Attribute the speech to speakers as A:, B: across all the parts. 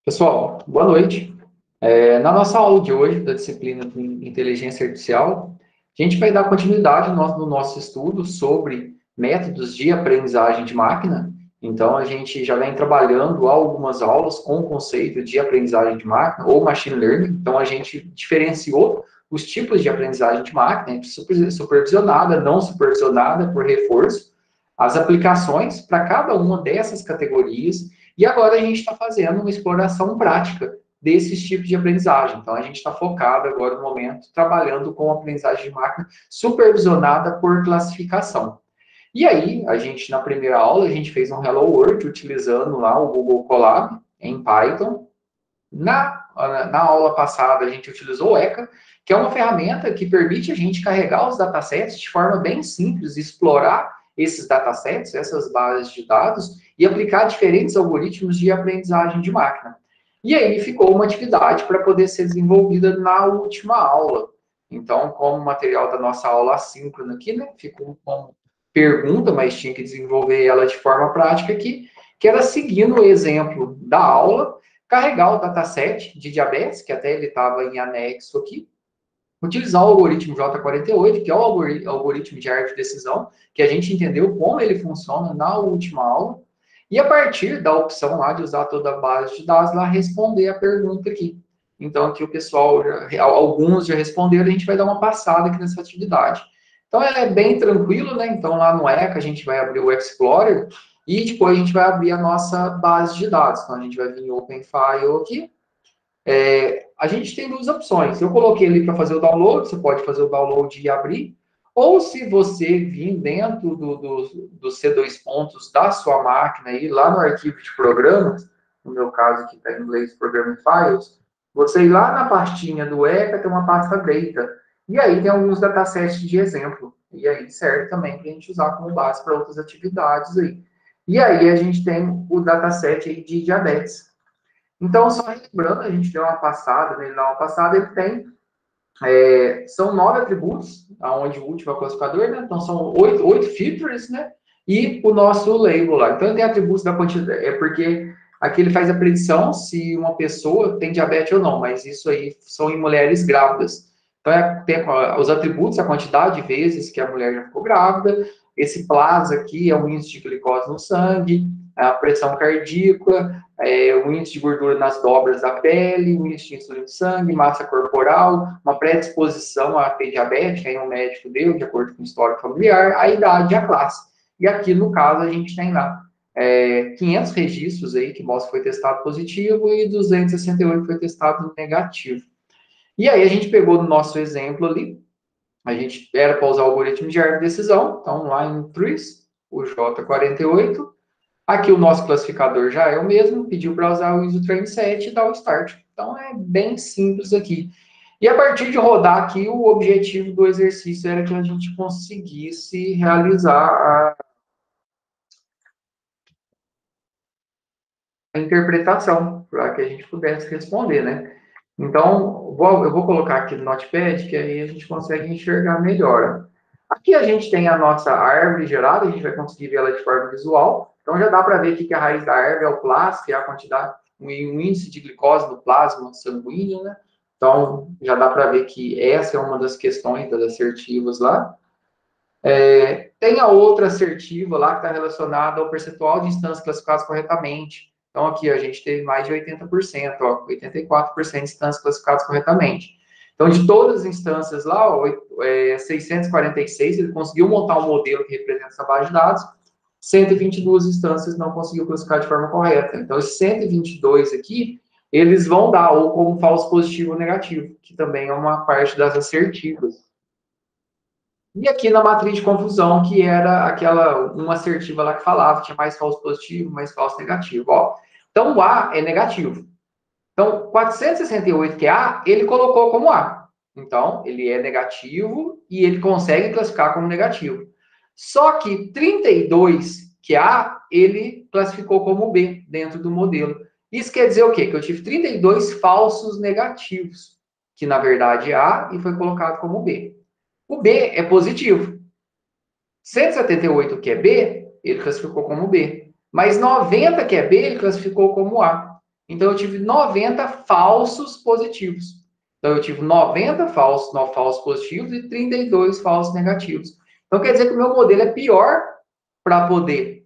A: Pessoal, boa noite. Na nossa aula de hoje, da disciplina de Inteligência Artificial, a gente vai dar continuidade no nosso estudo sobre métodos de aprendizagem de máquina. Então, a gente já vem trabalhando algumas aulas com o conceito de aprendizagem de máquina ou machine learning. Então, a gente diferenciou os tipos de aprendizagem de máquina, supervisionada, não supervisionada, por reforço, as aplicações para cada uma dessas categorias. E agora a gente está fazendo uma exploração prática desses tipos de aprendizagem. Então, a gente está focado agora, no momento, trabalhando com aprendizagem de máquina supervisionada por classificação. E aí, na primeira aula, a gente fez um Hello World utilizando lá o Google Colab em Python. Na aula passada, a gente utilizou o ECA, que é uma ferramenta que permite a gente carregar os datasets de forma bem simples, explorar esses datasets, essas bases de dados, e aplicar diferentes algoritmos de aprendizagem de máquina. E aí ficou uma atividade para poder ser desenvolvida na última aula. Então, como material da nossa aula assíncrona aqui, né, ficou como pergunta, mas tinha que desenvolver ela de forma prática aqui, que era seguindo o exemplo da aula, carregar o dataset de diabetes, que até ele estava em anexo aqui, utilizar o algoritmo J48, que é o algoritmo de árvore de decisão, que a gente entendeu como ele funciona na última aula, e a partir da opção lá de usar toda a base de dados, lá responder a pergunta aqui. Então, aqui o pessoal, alguns já responderam, a gente vai dar uma passada aqui nessa atividade. Então, é bem tranquilo, né? Então, lá no ECA, a gente vai abrir o Explorer, e depois a gente vai abrir a nossa base de dados. Então, a gente vai vir em OpenFile aqui, a gente tem duas opções. Eu coloquei ali para fazer o download, você pode fazer o download e abrir, ou se você vir dentro do C2 pontos da sua máquina, aí, lá no arquivo de programas, no meu caso aqui está em inglês, Programming Files, você ir lá na pastinha do ECA, tem uma pasta Data, e aí tem alguns datasets de exemplo, e aí serve também para a gente usar como base para outras atividades aí. E aí a gente tem o dataset aí de diabetes. Então, só lembrando, a gente deu uma passada, nele na aula passada, ele tem, são 9 atributos, onde o último é o classificador, né? Então, são 8 features, né? E o nosso label lá. Então, ele tem atributos da quantidade, porque aqui ele faz a predição se uma pessoa tem diabetes ou não, mas isso aí são em mulheres grávidas. Então, tem os atributos, a quantidade de vezes que a mulher já ficou grávida, esse PLAS aqui é o índice de glicose no sangue, a pressão cardíaca, o índice de gordura nas dobras da pele, o índice de insulina de sangue, massa corporal, uma predisposição a ter diabetes, aí um médico deu, de acordo com o histórico familiar, a idade e a classe. E aqui, no caso, a gente tem lá 500 registros aí que mostra que foi testado positivo e 268 foi testado negativo. E aí a gente pegou no nosso exemplo ali, a gente era para usar o algoritmo de árvore de decisão, então lá em trees, o J48, aqui o nosso classificador já é o mesmo, pediu para usar o ISO-Train 7 e dar o start. Então, é bem simples aqui. E a partir de rodar aqui, o objetivo do exercício era que a gente conseguisse realizar a interpretação, para que a gente pudesse responder, né? Então, eu vou colocar aqui no Notepad, que aí a gente consegue enxergar melhor. Aqui a gente tem a nossa árvore gerada, a gente vai conseguir ver ela de forma visual. Então, já dá para ver aqui que a raiz da árvore é o plasma, que é a quantidade, um índice de glicose no plasma sanguíneo, né? Então, já dá para ver que essa é uma das questões das assertivas lá. Tem a outra assertiva lá que está relacionada ao percentual de instâncias classificadas corretamente. Então, aqui a gente teve mais de 80%, ó, 84% de instâncias classificadas corretamente. Então, de todas as instâncias lá, 646, ele conseguiu montar um modelo que representa essa base de dados, 122 instâncias não conseguiu classificar de forma correta. Então, esses 122 aqui, eles vão dar ou como falso positivo ou negativo, que também é uma parte das assertivas. E aqui na matriz de confusão, que era aquela, uma assertiva lá que falava, tinha mais falso positivo, mais falso negativo. Ó, então, o A é negativo. Então, 468, que é A, ele colocou como A. Então, ele é negativo e ele consegue classificar como negativo. Só que 32, que é A, ele classificou como B dentro do modelo. Isso quer dizer o quê? Que eu tive 32 falsos negativos, que na verdade é A e foi colocado como B. O B é positivo. 178, que é B, ele classificou como B. Mas 90, que é B, ele classificou como A. Então, eu tive 90 falsos positivos. Então, eu tive 90 falsos positivos e 32 falsos negativos. Então, quer dizer que o meu modelo é pior para poder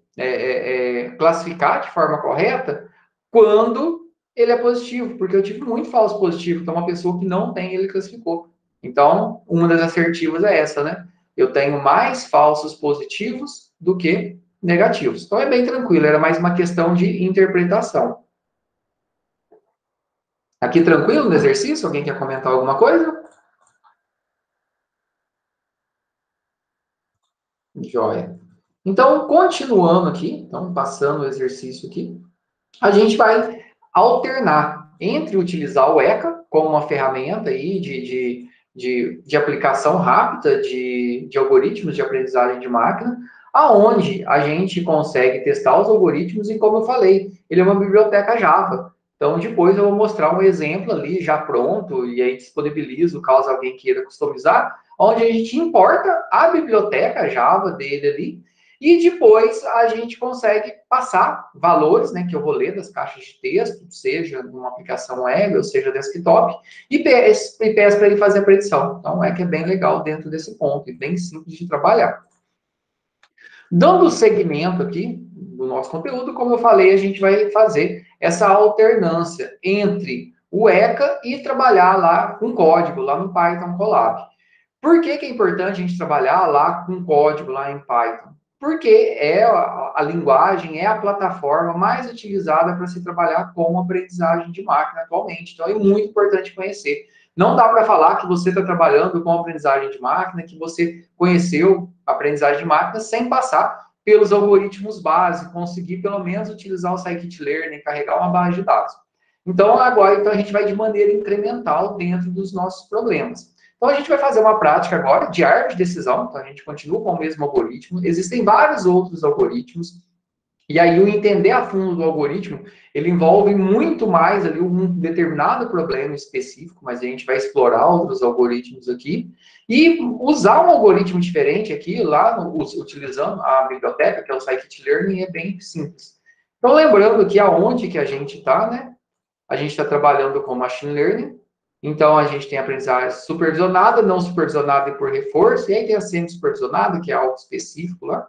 A: classificar de forma correta quando ele é positivo, porque eu tive muito falso positivo. Então, uma pessoa que não tem, ele classificou. Então, uma das assertivas é essa, né? Eu tenho mais falsos positivos do que negativos. Então, é bem tranquilo, era mais uma questão de interpretação. Aqui tranquilo no exercício? Alguém quer comentar alguma coisa? Joia. Então, continuando aqui, então, passando o exercício aqui, a gente vai alternar entre utilizar o ECA como uma ferramenta aí de aplicação rápida de algoritmos de aprendizagem de máquina, aonde a gente consegue testar os algoritmos e, como eu falei, ele é uma biblioteca Java. Então, depois eu vou mostrar um exemplo ali já pronto, e aí disponibilizo caso alguém queira customizar, onde a gente importa a biblioteca Java dele ali, e depois a gente consegue passar valores, né, que eu vou ler das caixas de texto, seja numa aplicação web ou seja desktop, e peço para ele fazer a predição. Então, é que é bem legal dentro desse ponto, e bem simples de trabalhar. Dando segmento aqui do nosso conteúdo, como eu falei, a gente vai fazer essa alternância entre o ECA e trabalhar lá com código, lá no Python Colab. Por que é importante a gente trabalhar lá com código, lá em Python? Porque é a linguagem, é a plataforma mais utilizada para se trabalhar com aprendizagem de máquina atualmente. Então, é muito importante conhecer. Não dá para falar que você está trabalhando com aprendizagem de máquina, que você conheceu aprendizagem de máquina sem passar pelos algoritmos básicos, conseguir pelo menos utilizar o scikit-learn, carregar uma base de dados. Então, agora então, a gente vai de maneira incremental dentro dos nossos problemas. Então, a gente vai fazer uma prática agora de árvore de decisão. Então, a gente continua com o mesmo algoritmo. Existem vários outros algoritmos. E aí, o entender a fundo do algoritmo, ele envolve muito mais ali um determinado problema específico, mas a gente vai explorar outros algoritmos aqui. E usar um algoritmo diferente aqui, lá, utilizando a biblioteca, que é o scikit-learn, é bem simples. Então, lembrando que aonde que a gente está, né? A gente está trabalhando com machine learning, então a gente tem aprendizagem supervisionada, não supervisionada e por reforço, e aí tem a semi-supervisionada, que é algo específico lá.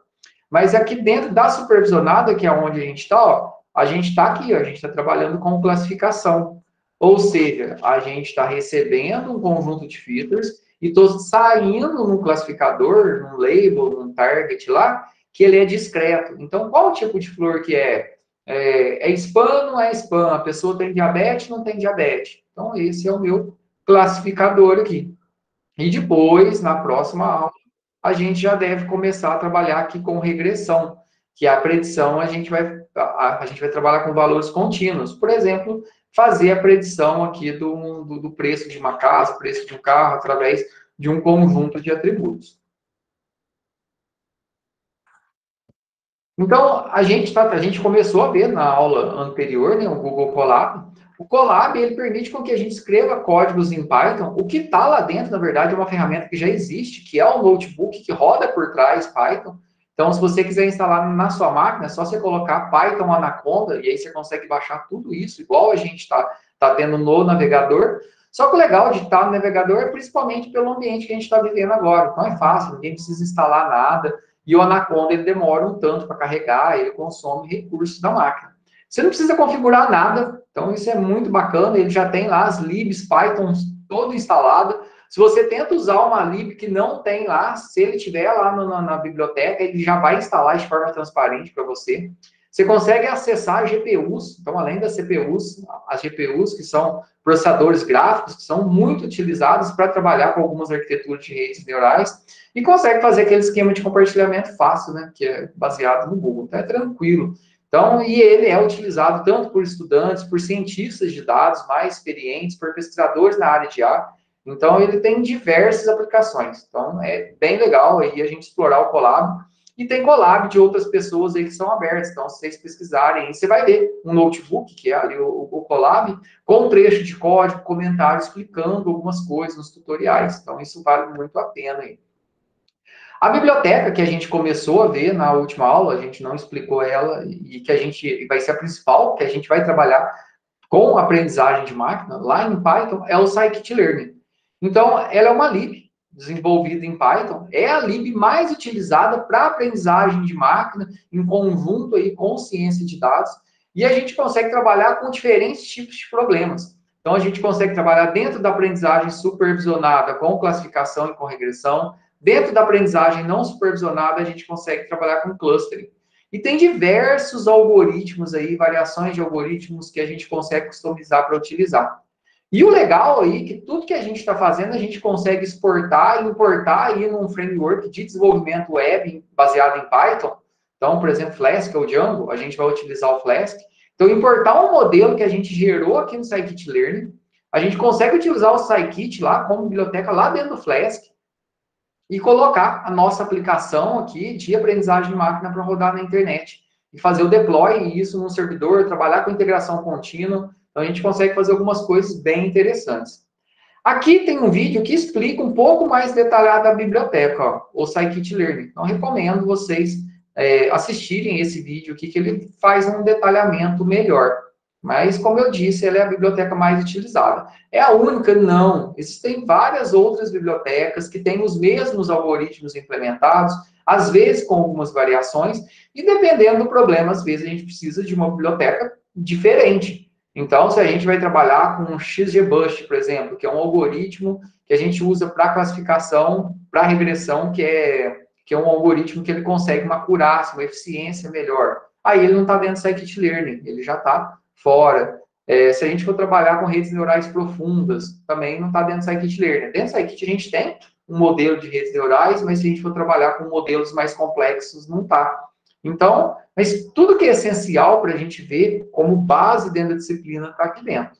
A: Mas aqui dentro da supervisionada, que é onde a gente está, a gente está aqui, ó, a gente está trabalhando com classificação. Ou seja, a gente está recebendo um conjunto de filters e estou saindo num classificador, num label, num target lá, que ele é discreto. Então, qual o tipo de flor que é? É spam, não é spam? A pessoa tem diabetes, não tem diabetes? Então, esse é o meu classificador aqui. E depois, na próxima aula, a gente já deve começar a trabalhar aqui com regressão, que é a predição a gente vai trabalhar com valores contínuos. Por exemplo, fazer a predição aqui do preço de uma casa, preço de um carro, através de um conjunto de atributos. Então, a gente começou a ver na aula anterior, né, o Google Colab. O Colab, ele permite com que a gente escreva códigos em Python. O que está lá dentro, na verdade, é uma ferramenta que já existe, que é o notebook que roda por trás Python. Então, se você quiser instalar na sua máquina, é só você colocar Python Anaconda, e aí você consegue baixar tudo isso, igual a gente tá tendo no navegador. Só que o legal de estar no navegador é principalmente pelo ambiente que a gente está vivendo agora. Então, é fácil, ninguém precisa instalar nada. E o Anaconda, ele demora um tanto para carregar, ele consome recursos da máquina. Você não precisa configurar nada, então isso é muito bacana, ele já tem lá as libs Python todo instalado. Se você tenta usar uma lib que não tem lá, se ele tiver lá na biblioteca, ele já vai instalar de forma transparente para você. Você consegue acessar GPUs, então além das CPUs, as GPUs, que são processadores gráficos, que são muito utilizados para trabalhar com algumas arquiteturas de redes neurais, e consegue fazer aquele esquema de compartilhamento fácil, né, que é baseado no Google. Então é tranquilo. Então, e ele é utilizado tanto por estudantes, por cientistas de dados mais experientes, por pesquisadores na área de IA. Então, ele tem diversas aplicações. Então, é bem legal aí a gente explorar o Colab. E tem Colab de outras pessoas aí que são abertas. Então, se vocês pesquisarem, você vai ver um notebook, que é ali o Colab, com um trecho de código, comentário explicando algumas coisas nos tutoriais. Então, isso vale muito a pena aí. A biblioteca que a gente começou a ver na última aula, a gente não explicou ela, e que a gente vai ser a principal, que a gente vai trabalhar com aprendizagem de máquina, lá em Python, é o Scikit-Learn. Então, ela é uma lib desenvolvida em Python, é a lib mais utilizada para aprendizagem de máquina, em conjunto aí com ciência de dados, e a gente consegue trabalhar com diferentes tipos de problemas. Então, a gente consegue trabalhar dentro da aprendizagem supervisionada com classificação e com regressão, dentro da aprendizagem não supervisionada, a gente consegue trabalhar com clustering. E tem diversos algoritmos aí, variações de algoritmos que a gente consegue customizar para utilizar. E o legal aí é que tudo que a gente está fazendo, a gente consegue exportar e importar aí num framework de desenvolvimento web baseado em Python. Então, por exemplo, Flask ou Django, a gente vai utilizar o Flask. Então, importar um modelo que a gente gerou aqui no Scikit-Learn, a gente consegue utilizar o Scikit lá como biblioteca lá dentro do Flask e colocar a nossa aplicação aqui de aprendizagem de máquina para rodar na internet. E fazer o deploy isso num servidor, trabalhar com integração contínua. Então, a gente consegue fazer algumas coisas bem interessantes. Aqui tem um vídeo que explica um pouco mais detalhado a biblioteca, ó, o Scikit-Learn. Então, recomendo vocês assistirem esse vídeo aqui, que ele faz um detalhamento melhor. Mas, como eu disse, ela é a biblioteca mais utilizada. É a única? Não. Existem várias outras bibliotecas que têm os mesmos algoritmos implementados, às vezes com algumas variações, e dependendo do problema, às vezes a gente precisa de uma biblioteca diferente. Então, se a gente vai trabalhar com um XGBoost, por exemplo, que é um algoritmo que a gente usa para classificação, para regressão, que é um algoritmo que ele consegue uma acurácia, uma eficiência melhor. Aí ele não está dentro do Scikit-Learn, ele já está fora. Se a gente for trabalhar com redes neurais profundas, também não está dentro do Scikit-Learn. Dentro do Scikit a gente tem um modelo de redes neurais, mas se a gente for trabalhar com modelos mais complexos, não está. Então, mas tudo que é essencial para a gente ver como base dentro da disciplina está aqui dentro.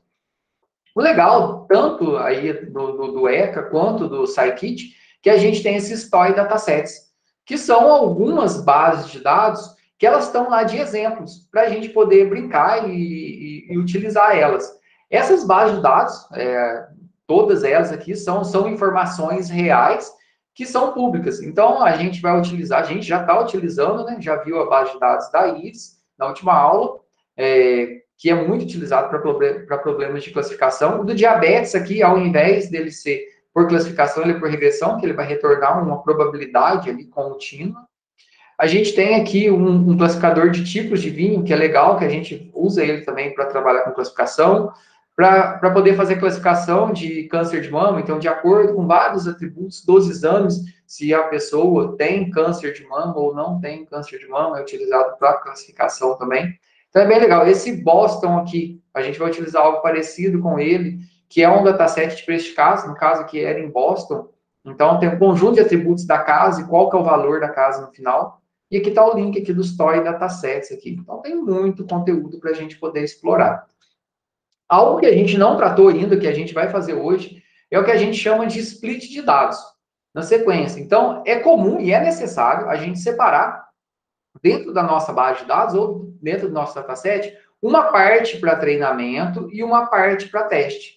A: O legal, tanto aí do ECA quanto do Scikit, que a gente tem esses toy datasets, que são algumas bases de dados que elas estão lá de exemplos, para a gente poder brincar e utilizar elas. Essas bases de dados, todas elas aqui, são informações reais que são públicas. Então, a gente vai utilizar, a gente já está utilizando, né? Já viu a base de dados da IRIS na última aula, que é muito utilizado para problemas de classificação. O do diabetes aqui, ao invés dele ser por classificação, ele é por regressão, que ele vai retornar uma probabilidade ali contínua. A gente tem aqui um classificador de tipos de vinho, que é legal, que a gente usa ele também para trabalhar com classificação, para poder fazer classificação de câncer de mama. Então, de acordo com vários atributos dos exames, se a pessoa tem câncer de mama ou não tem câncer de mama, é utilizado para classificação também. Então, é bem legal. Esse Boston aqui, a gente vai utilizar algo parecido com ele, que é um dataset de preço de casa, no caso aqui era em Boston. Então, tem um conjunto de atributos da casa e qual que é o valor da casa no final. E aqui está o link aqui dos toy datasets aqui. Então, tem muito conteúdo para a gente poder explorar. Algo que a gente não tratou ainda, que a gente vai fazer hoje, é o que a gente chama de split de dados na sequência. Então, é comum e é necessário a gente separar dentro da nossa base de dados ou dentro do nosso dataset uma parte para treinamento e uma parte para teste.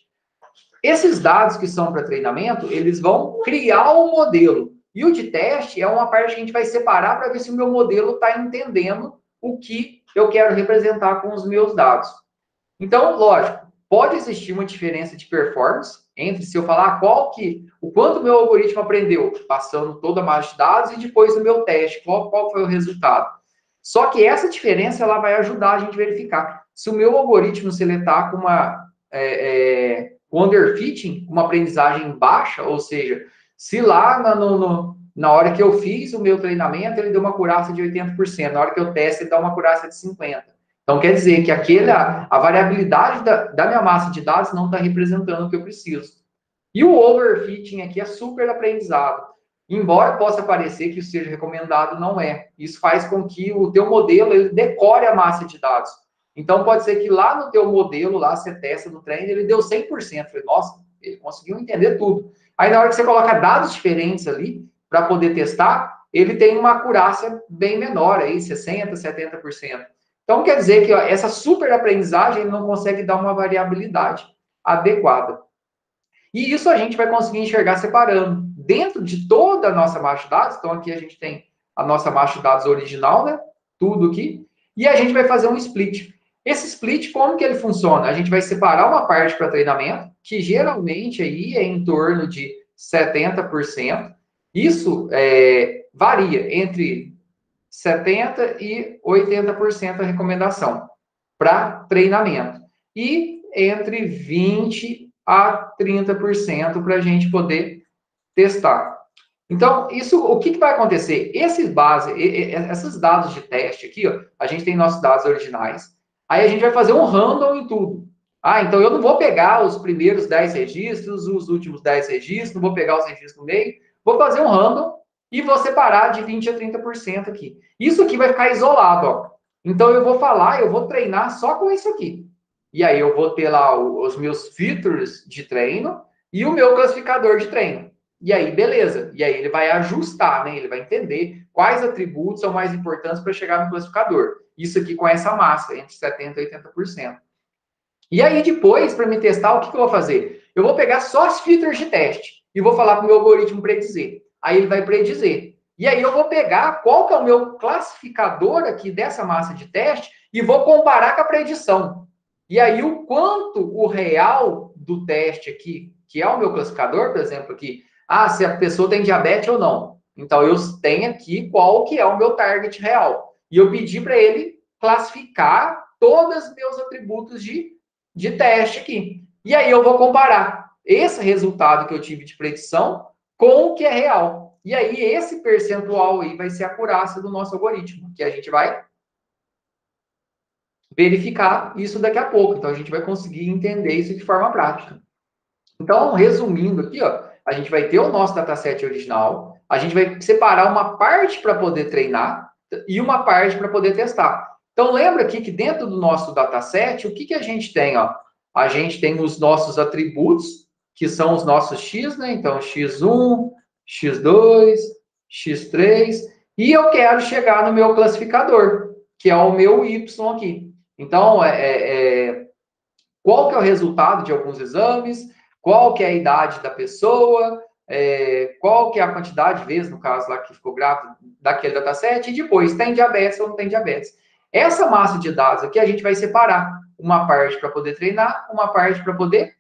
A: Esses dados que são para treinamento, eles vão criar um modelo. E o de teste é uma parte que a gente vai separar para ver se o meu modelo está entendendo o que eu quero representar com os meus dados. Então, lógico, pode existir uma diferença de performance entre se eu falar o quanto o meu algoritmo aprendeu, passando toda a base de dados, e depois o meu teste, qual foi o resultado. Só que essa diferença ela vai ajudar a gente a verificar se o meu algoritmo, se ele está com uma underfitting, uma aprendizagem baixa, ou seja, se lá na hora que eu fiz o meu treinamento, ele deu uma acurácia de 80%, na hora que eu testo, ele dá uma acurácia de 50%. Então, quer dizer que a variabilidade da minha massa de dados não está representando o que eu preciso. E o overfitting aqui é super aprendizado. Embora possa parecer que isso seja recomendado, não é. Isso faz com que o teu modelo ele decore a massa de dados. Então, pode ser que lá no teu modelo, lá você testa no treino, ele deu 100%. Falei, nossa, ele conseguiu entender tudo. Aí, na hora que você coloca dados diferentes ali, para poder testar, ele tem uma acurácia bem menor, aí 60%, 70%. Então, quer dizer que essa super aprendizagem ele não consegue dar uma variabilidade adequada. E isso a gente vai conseguir enxergar separando. Dentro de toda a nossa base de dados, então aqui a gente tem a nossa base de dados original, né? Tudo aqui. E a gente vai fazer um split. Esse split, como que ele funciona? A gente vai separar uma parte para treinamento, que geralmente aí é em torno de 70%. Isso varia entre 70% e 80% a recomendação para treinamento. E entre 20% a 30% para a gente poder testar. Então, isso, o que vai acontecer? Esses dados de teste aqui, ó, a gente tem nossos dados originais, aí a gente vai fazer um random em tudo. Ah, então eu não vou pegar os primeiros 10 registros, os últimos 10 registros, não vou pegar os registros no meio, vou fazer um random e vou separar de 20% a 30% aqui. Isso aqui vai ficar isolado, ó. Então eu vou falar, eu vou treinar só com isso aqui. E aí eu vou ter lá os meus features de treino e o meu classificador de treino. E aí, beleza. E aí ele vai ajustar, né? Ele vai entender quais atributos são mais importantes para chegar no classificador. Isso aqui com essa massa, entre 70% e 80%. E aí, depois, para me testar, o que eu vou fazer? Eu vou pegar só as features de teste e vou falar para o meu algoritmo predizer. Aí ele vai predizer. E aí eu vou pegar qual que é o meu classificador aqui dessa massa de teste e vou comparar com a predição. E aí o quanto o real do teste aqui, que é o meu classificador, por exemplo, aqui, se a pessoa tem diabetes ou não. Então eu tenho aqui qual que é o meu target real. E eu pedi para ele classificar todos os meus atributos de teste aqui. E aí eu vou comparar esse resultado que eu tive de predição com o que é real. E aí esse percentual aí vai ser a acurácia do nosso algoritmo, que a gente vai verificar isso daqui a pouco. Então a gente vai conseguir entender isso de forma prática. Então, resumindo aqui, ó, a gente vai ter o nosso dataset original, a gente vai separar uma parte para poder treinar e uma parte para poder testar. Então, lembra aqui que dentro do nosso dataset, o que a gente tem? Ó? A gente tem os nossos atributos, que são os nossos X, né? Então, X1, X2, X3, e eu quero chegar no meu classificador, que é o meu Y aqui. Então, qual que é o resultado de alguns exames, qual que é a idade da pessoa, qual que é a quantidade de vezes, no caso lá que ficou gráfico, daquele dataset, e depois, tem diabetes ou não tem diabetes. Essa massa de dados aqui a gente vai separar, uma parte para poder treinar, uma parte para poder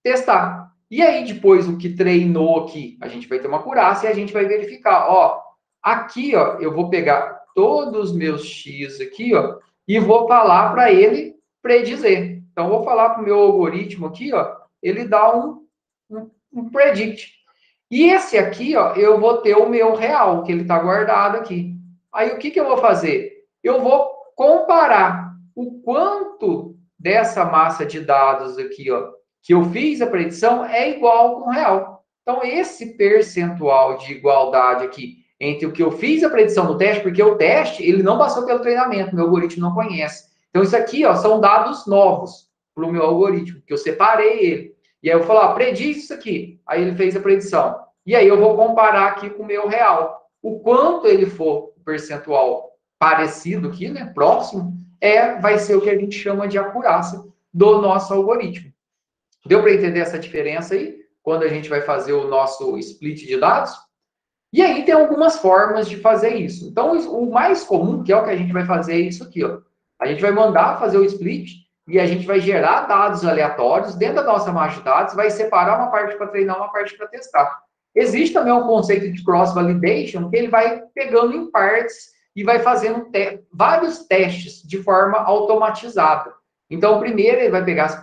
A: testar. E aí, depois, o que treinou aqui, a gente vai ter uma acurácia e a gente vai verificar, ó, aqui, ó, eu vou pegar todos os meus X aqui, ó, e vou falar para ele predizer. Então, vou falar para o meu algoritmo aqui, ó, ele dá um predict. E esse aqui, ó, eu vou ter o meu real, que ele está guardado aqui. Aí, o que eu vou fazer? Eu vou comparar o quanto dessa massa de dados aqui, ó, que eu fiz a predição, é igual com o real. Então, esse percentual de igualdade aqui entre o que eu fiz a predição no teste, porque o teste, ele não passou pelo treinamento, meu algoritmo não conhece. Então, isso aqui, ó, são dados novos para o meu algoritmo, que eu separei ele. E aí eu falo, ó, prediz isso aqui. Aí ele fez a predição. E aí eu vou comparar aqui com o meu real. O quanto ele for percentual parecido aqui, né, próximo, vai ser o que a gente chama de acurácia do nosso algoritmo. Deu para entender essa diferença aí? Quando a gente vai fazer o nosso split de dados? E aí tem algumas formas de fazer isso. Então, o mais comum, que é o que a gente vai fazer, é isso aqui, ó. A gente vai mandar fazer o split e a gente vai gerar dados aleatórios dentro da nossa base de dados, vai separar uma parte para treinar, uma parte para testar. Existe também um conceito de cross-validation, que ele vai pegando em partes e vai fazendo vários testes de forma automatizada. Então, primeiro ele vai pegar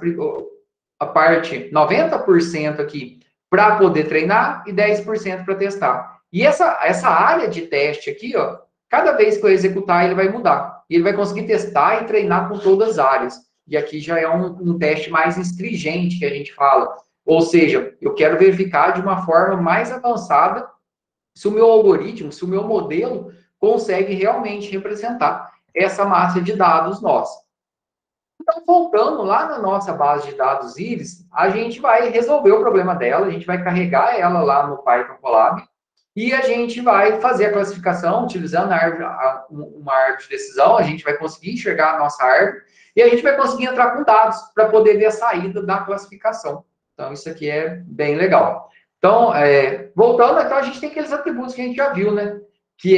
A: a parte 90% aqui para poder treinar e 10% para testar. E essa área de teste aqui, ó, cada vez que eu executar, ele vai mudar. E ele vai conseguir testar e treinar com todas as áreas. E aqui já é um teste mais stringente que a gente fala. Ou seja, eu quero verificar de uma forma mais avançada se o meu algoritmo, se o meu modelo consegue realmente representar essa massa de dados nossa. Então, voltando lá na nossa base de dados Iris, a gente vai resolver o problema dela, a gente vai carregar ela lá no Python Colab e a gente vai fazer a classificação utilizando uma árvore de decisão, a gente vai conseguir enxergar a nossa árvore e a gente vai conseguir entrar com dados para poder ver a saída da classificação. Então, isso aqui é bem legal. Então, voltando, então, a gente tem aqueles atributos que a gente já viu, né? Que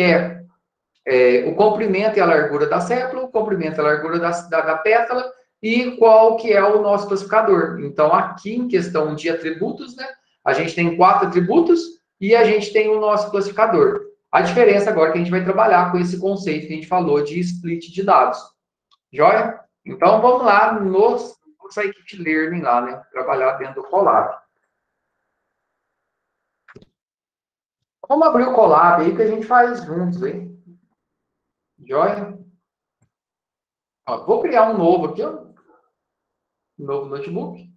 A: o comprimento e a largura da sépala, o comprimento e a largura da pétala, e qual que é o nosso classificador. Então, aqui em questão de atributos, né, a gente tem 4 atributos e a gente tem o nosso classificador. A diferença agora é que a gente vai trabalhar com esse conceito que a gente falou de split de dados. Joia? Então, vamos lá no Scikit-Learn lá, né, trabalhar dentro do Colab. Vamos abrir o Colab aí que a gente faz juntos, hein? Joia? Ó, vou criar um novo aqui, ó. Um novo notebook.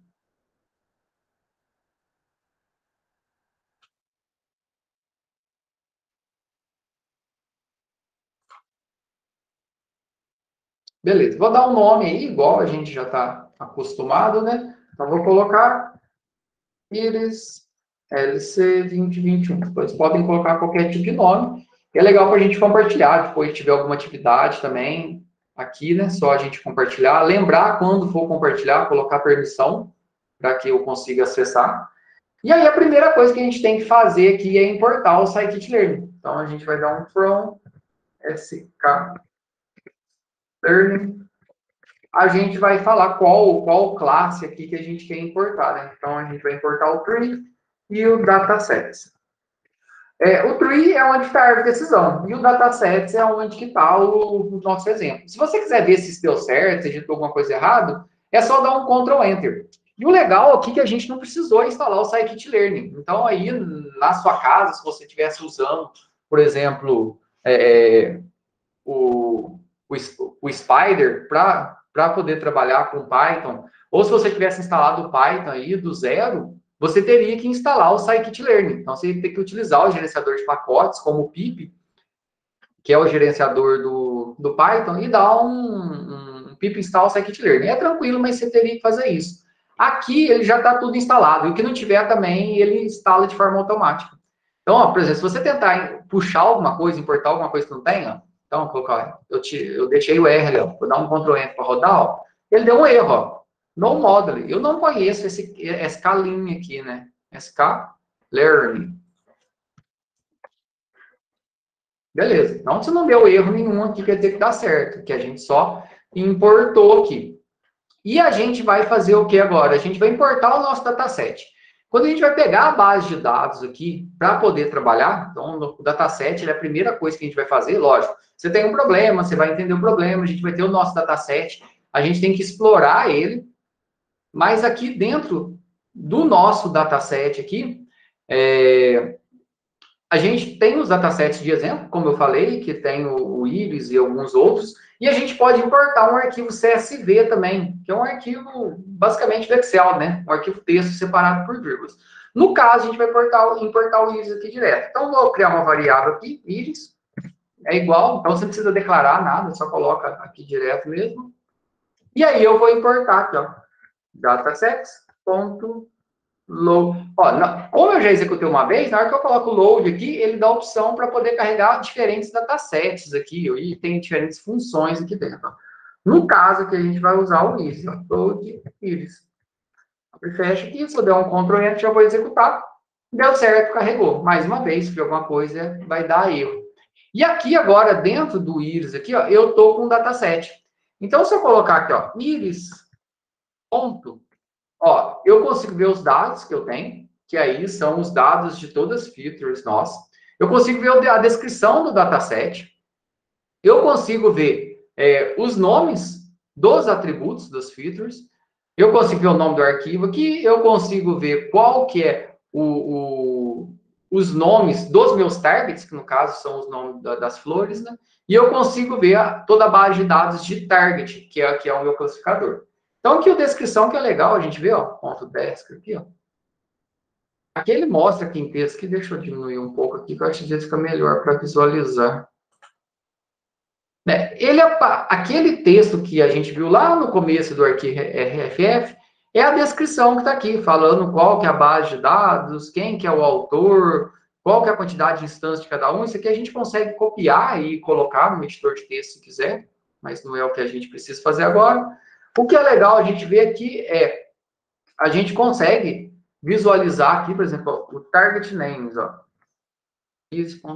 A: Beleza, vou dar um nome aí, igual a gente já está acostumado, né? Então, vou colocar Iris LC 2021. Vocês podem colocar qualquer tipo de nome. É legal para a gente compartilhar, depois tiver alguma atividade também aqui, né? Só a gente compartilhar. Lembrar quando for compartilhar, colocar permissão para que eu consiga acessar. E aí, a primeira coisa que a gente tem que fazer aqui é importar o Scikit-Learn. Então, a gente vai dar um from sklearn. A gente vai falar qual classe aqui que a gente quer importar, né? Então, a gente vai importar o tree e o datasets. O tree é onde está a árvore de decisão, e o datasets é onde que está o nosso exemplo. Se você quiser ver se deu certo, se digitou alguma coisa errada, é só dar um Ctrl Enter. E o legal aqui é que a gente não precisou instalar o Scikit-Learn. Então, aí, na sua casa, se você estivesse usando, por exemplo, o Spider para poder trabalhar com Python, ou se você tivesse instalado o Python aí do zero, você teria que instalar o Scikit-Learn. Então, você tem que utilizar o gerenciador de pacotes, como o pip, que é o gerenciador do Python, e dar um pip install Scikit-Learn. É tranquilo, mas você teria que fazer isso. Aqui, ele já está tudo instalado. E o que não tiver também, ele instala de forma automática. Então, ó, por exemplo, se você tentar puxar alguma coisa, importar alguma coisa que não tem, ó, então, vou colocar, eu deixei o R, ó, vou dar um Ctrl Enter para rodar, ó, ele deu um erro, ó, no model. Eu não conheço essa linha aqui, né? sklearn. Beleza. Então, se não deu erro nenhum aqui, quer dizer que dá certo, que a gente só importou aqui. E a gente vai fazer o que agora? A gente vai importar o nosso dataset. Quando a gente vai pegar a base de dados aqui para poder trabalhar, então o dataset é a primeira coisa que a gente vai fazer, lógico. Você tem um problema, você vai entender o problema, a gente vai ter o nosso dataset, a gente tem que explorar ele, mas aqui dentro do nosso dataset aqui, a gente tem os datasets de exemplo, como eu falei, que tem o Iris e alguns outros, e a gente pode importar um arquivo CSV também, que é um arquivo basicamente do Excel, né? Um arquivo texto separado por vírgulas. No caso, a gente vai importar o Iris aqui direto. Então, vou criar uma variável aqui, Iris, é igual, então você não precisa declarar nada, só coloca aqui direto mesmo. E aí eu vou importar aqui, ó, datasets.load. Ó, como eu já executei uma vez, na hora que eu coloco o load aqui, ele dá a opção para poder carregar diferentes datasets aqui, e tem diferentes funções aqui dentro. Ó. No caso que a gente vai usar o iris, ó, load iris. Fecha aqui, se eu der um Ctrl Enter, já vou executar. Deu certo, carregou. Mais uma vez, se alguma coisa vai dar erro. E aqui agora, dentro do iris aqui, ó, eu estou com um dataset. Então, se eu colocar aqui, ó, iris, ponto, ó, eu consigo ver os dados que eu tenho, que aí são os dados de todas as features nossas. Eu consigo ver a descrição do dataset. Eu consigo ver os nomes dos atributos das features. Eu consigo ver o nome do arquivo aqui. Eu consigo ver qual que é os nomes dos meus targets, que no caso são os nomes das flores, né? E eu consigo ver toda a base de dados de target, que é o meu classificador. Então, aqui a descrição que é legal, a gente vê, ó, ponto desk aqui, ó. Aqui ele mostra aqui em texto, que deixa eu diminuir um pouco aqui, que eu acho que fica melhor para visualizar. Aquele texto que a gente viu lá no começo do arquivo RFF, é a descrição que está aqui, falando qual que é a base de dados, quem que é o autor, qual que é a quantidade de instâncias de cada um. Isso aqui a gente consegue copiar e colocar no editor de texto se quiser, mas não é o que a gente precisa fazer agora. O que é legal a gente ver aqui é, a gente consegue visualizar aqui, por exemplo, o target names, ó.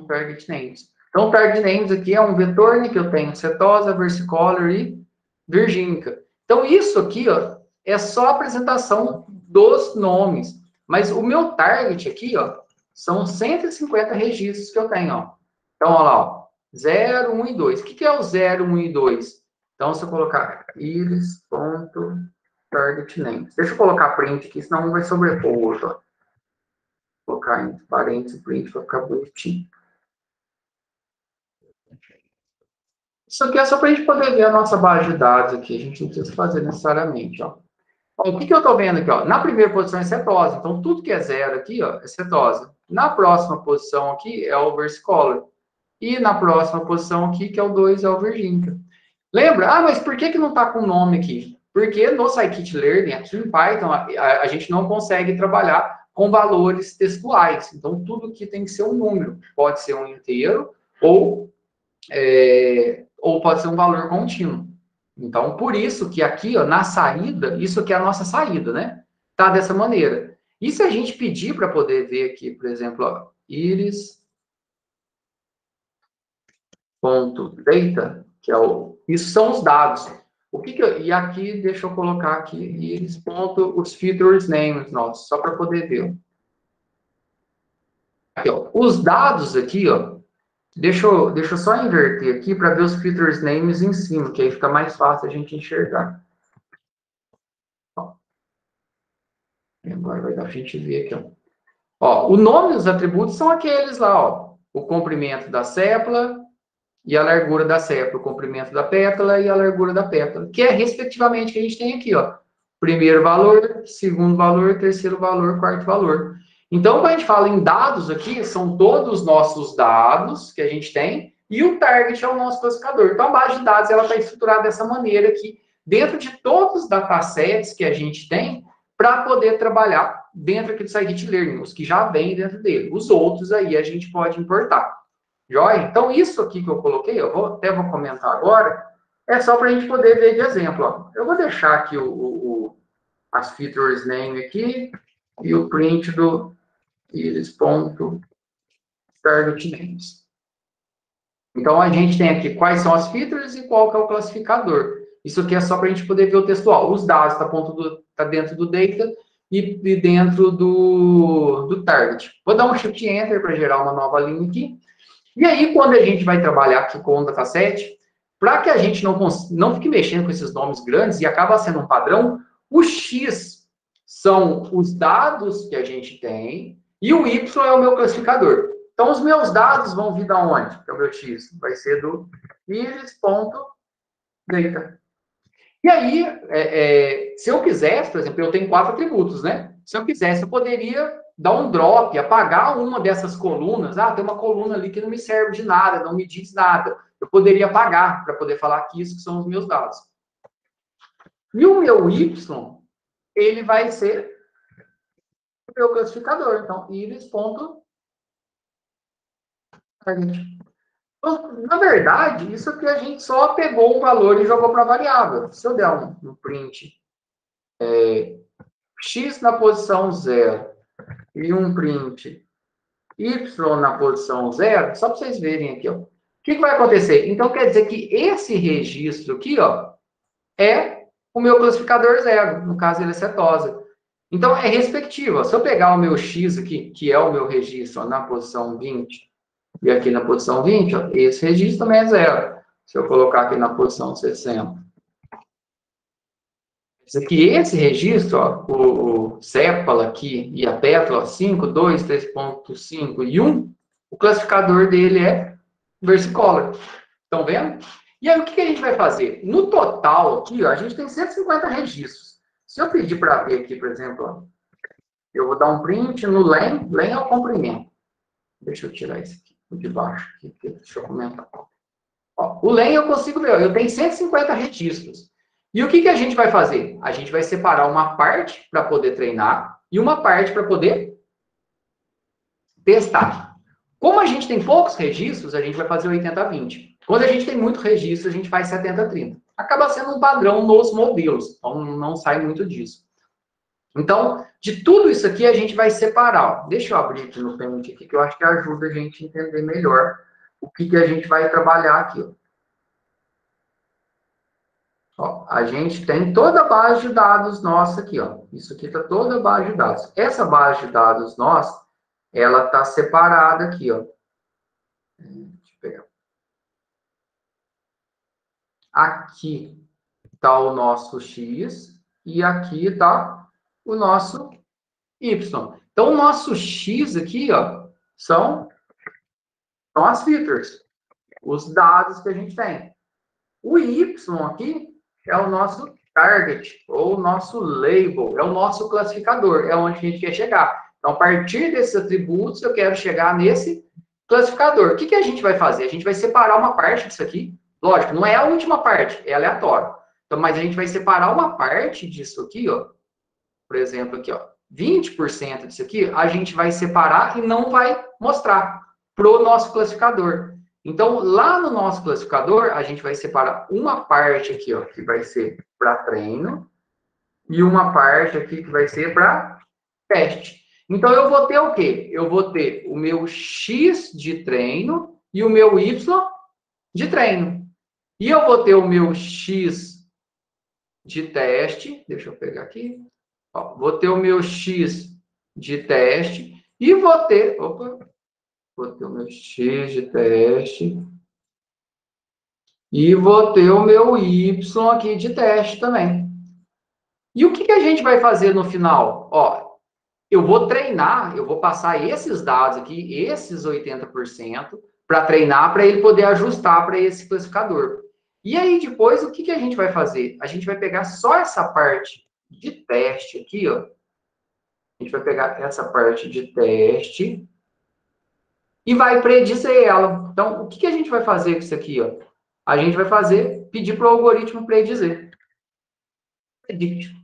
A: Target names. Então, target names aqui é um vetor, né, que eu tenho setosa, versicolor e virgínica. Então, isso aqui, ó, é só a apresentação dos nomes. Mas o meu target aqui, ó, são 150 registros que eu tenho, ó. Então, olha lá, ó, 0, 1 e 2. O que é o 0, 1 e 2? Então, se eu colocar iris.targetNames. Deixa eu colocar print aqui, senão não vai sobrepor o outro, ó. Vou colocar entre parênteses print para ficar bonitinho. Isso aqui é só para a gente poder ver a nossa base de dados aqui. A gente não precisa fazer necessariamente, ó. Bom, o que eu estou vendo aqui, ó? Na primeira posição é cetose. Então, tudo que é 0 aqui, ó, é cetose. Na próxima posição aqui é o versicolor. E na próxima posição aqui, que é o 2, é o virgínica. Lembra? Ah, mas por que não está com o nome aqui? Porque no scikit-learn, aqui em Python, a gente não consegue trabalhar com valores textuais. Então, tudo aqui tem que ser um número. Pode ser um inteiro ou pode ser um valor contínuo. Então, por isso que aqui, ó, na saída, isso aqui é a nossa saída, né? Tá dessa maneira. E se a gente pedir para poder ver aqui, por exemplo, ó, iris.data, que é isso são os dados. E aqui, deixa eu colocar aqui, iris. Os features names nossos, só para poder ver. Aqui, ó, os dados aqui, ó, deixa eu só inverter aqui para ver os features names em cima, que aí fica mais fácil a gente enxergar. Ó, agora vai dar para a gente ver aqui, ó. Ó, o nome dos atributos são aqueles lá, ó. O comprimento da sépala e a largura da sépala, o comprimento da pétala e a largura da pétala, que é respectivamente que a gente tem aqui, ó. Primeiro valor, segundo valor, terceiro valor, quarto valor. Então, quando a gente fala em dados aqui, são todos os nossos dados que a gente tem, e o target é o nosso classificador. Então, a base de dados ela está estruturada dessa maneira aqui, dentro de todos os datasets que a gente tem, para poder trabalhar dentro aqui do scikit-learn, os que já vêm dentro dele. Os outros aí a gente pode importar. Joia? Então, isso aqui que eu coloquei, eu até vou comentar agora, é só para a gente poder ver de exemplo. Ó. Eu vou deixar aqui as features name aqui e o print do iris.targetNames. Então, a gente tem aqui quais são as features e qual que é o classificador. Isso aqui é só para a gente poder ver o textual. Os dados tá dentro do data e dentro do target. Vou dar um shift enter para gerar uma nova linha aqui. E aí, quando a gente vai trabalhar aqui com o dataset, para que a gente não fique mexendo com esses nomes grandes e acaba sendo um padrão, o X são os dados que a gente tem e o Y é o meu classificador. Então, os meus dados vão vir da onde? Que é o meu X. Vai ser do iris.data. E aí, se eu quisesse, por exemplo, eu tenho 4 atributos, né? Se eu quisesse, eu poderia dar um drop, apagar uma dessas colunas. Ah, tem uma coluna ali que não me serve de nada, não me diz nada. Eu poderia apagar para poder falar que isso que são os meus dados. E o meu Y, ele vai ser o meu classificador. Então, iris.target. Na verdade, isso aqui a gente só pegou um valor e jogou para a variável. Se eu der um print x na posição 0 e um print y na posição 0, só para vocês verem aqui, ó. O que vai acontecer? Então, quer dizer que esse registro aqui, ó, é o meu classificador 0. No caso, ele é cetosa. Então, é respectivo. Se eu pegar o meu x aqui, que é o meu registro ó, na posição 20, e aqui na posição 20, ó, esse registro também é 0. Se eu colocar aqui na posição 60. Isso aqui, esse registro, ó, o sépala aqui e a pétala, 5, 2, 3.5 e 1, o classificador dele é versicolor. Estão vendo? E aí, o que a gente vai fazer? No total aqui, ó, a gente tem 150 registros. Se eu pedir para ver aqui, por exemplo, ó, eu vou dar um print no len é o comprimento. Deixa eu tirar esse aqui de baixo. Aqui, deixa eu comentar. Ó, o len eu consigo ver, ó, eu tenho 150 registros. E o que a gente vai fazer? A gente vai separar uma parte para poder treinar e uma parte para poder testar. Como a gente tem poucos registros, a gente vai fazer 80-20. Quando a gente tem muito registro, a gente faz 70-30. Acaba sendo um padrão nos modelos, então não sai muito disso. Então, de tudo isso aqui, a gente vai separar. Ó. Deixa eu abrir aqui no Paint, aqui, que eu acho que ajuda a gente a entender melhor o que a gente vai trabalhar aqui, ó. Ó, a gente tem toda a base de dados nossa aqui, ó. Isso aqui está toda a base de dados. Essa base de dados nossa, ela está separada aqui, ó. Deixa eu pegar. Aqui está o nosso X e aqui está o nosso Y. Então, o nosso X aqui, ó, são as features, os dados que a gente tem. O Y aqui é o nosso target, ou o nosso label, é o nosso classificador, é onde a gente quer chegar. Então, a partir desses atributos, eu quero chegar nesse classificador. O que a gente vai fazer? A gente vai separar uma parte disso aqui. Lógico, não é a última parte, é aleatório. Então, mas a gente vai separar uma parte disso aqui, ó. Por exemplo, aqui, ó. 20% disso aqui, a gente vai separar e não vai mostrar para o nosso classificador. Então, lá no nosso classificador, a gente vai separar uma parte aqui, ó, que vai ser para treino, e uma parte aqui que vai ser para teste. Então, eu vou ter o quê? Eu vou ter o meu X de treino e o meu Y de treino. E eu vou ter o meu X de teste. Deixa eu pegar aqui. Ó, vou ter o meu X de teste e vou ter... Opa! Vou ter o meu X de teste. E vou ter o meu Y aqui de teste também. E o que a gente vai fazer no final? Ó, eu vou treinar, eu vou passar esses dados aqui, esses 80%, para treinar, para ele poder ajustar para esse classificador. E aí, depois, o que a gente vai fazer? A gente vai pegar só essa parte de teste aqui, ó. A gente vai pegar essa parte de teste e vai predizer ela. Então, o que a gente vai fazer com isso aqui, ó? A gente vai pedir para o algoritmo predizer. Predict.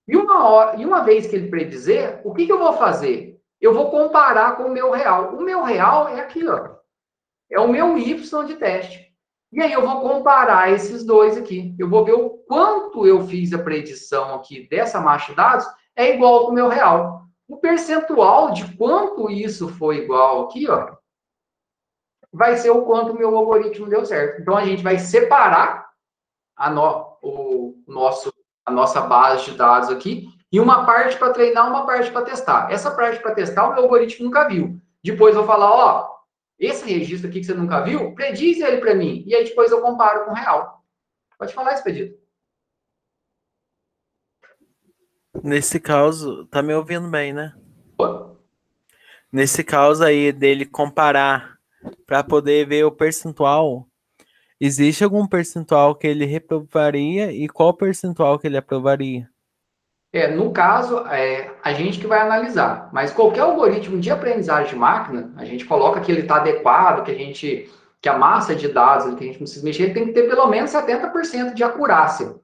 A: E uma vez que ele predizer, o que eu vou fazer? Eu vou comparar com o meu real. O meu real é aqui, ó. É o meu Y de teste. E aí eu vou comparar esses dois aqui. Eu vou ver o quanto eu fiz a predição aqui dessa massa de dados é igual ao meu real. O percentual de quanto isso foi igual aqui, ó, vai ser o quanto o meu algoritmo deu certo. Então, a gente vai separar a nossa base de dados aqui e uma parte para treinar, uma parte para testar. Essa parte para testar, o meu algoritmo nunca viu. Depois eu vou falar, ó, esse registro aqui que você nunca viu, prediz ele para mim. E aí depois eu comparo com o real. Pode falar, Expedito.
B: Nesse caso, tá me ouvindo bem, né? Nesse caso aí dele comparar para poder ver o percentual, existe algum percentual que ele reprovaria e qual percentual que ele aprovaria?
A: No caso, a gente que vai analisar. Mas qualquer algoritmo de aprendizagem de máquina, a gente coloca que ele está adequado, que a massa de dados que a gente precisa mexer, ele tem que ter pelo menos 70% de acurácia.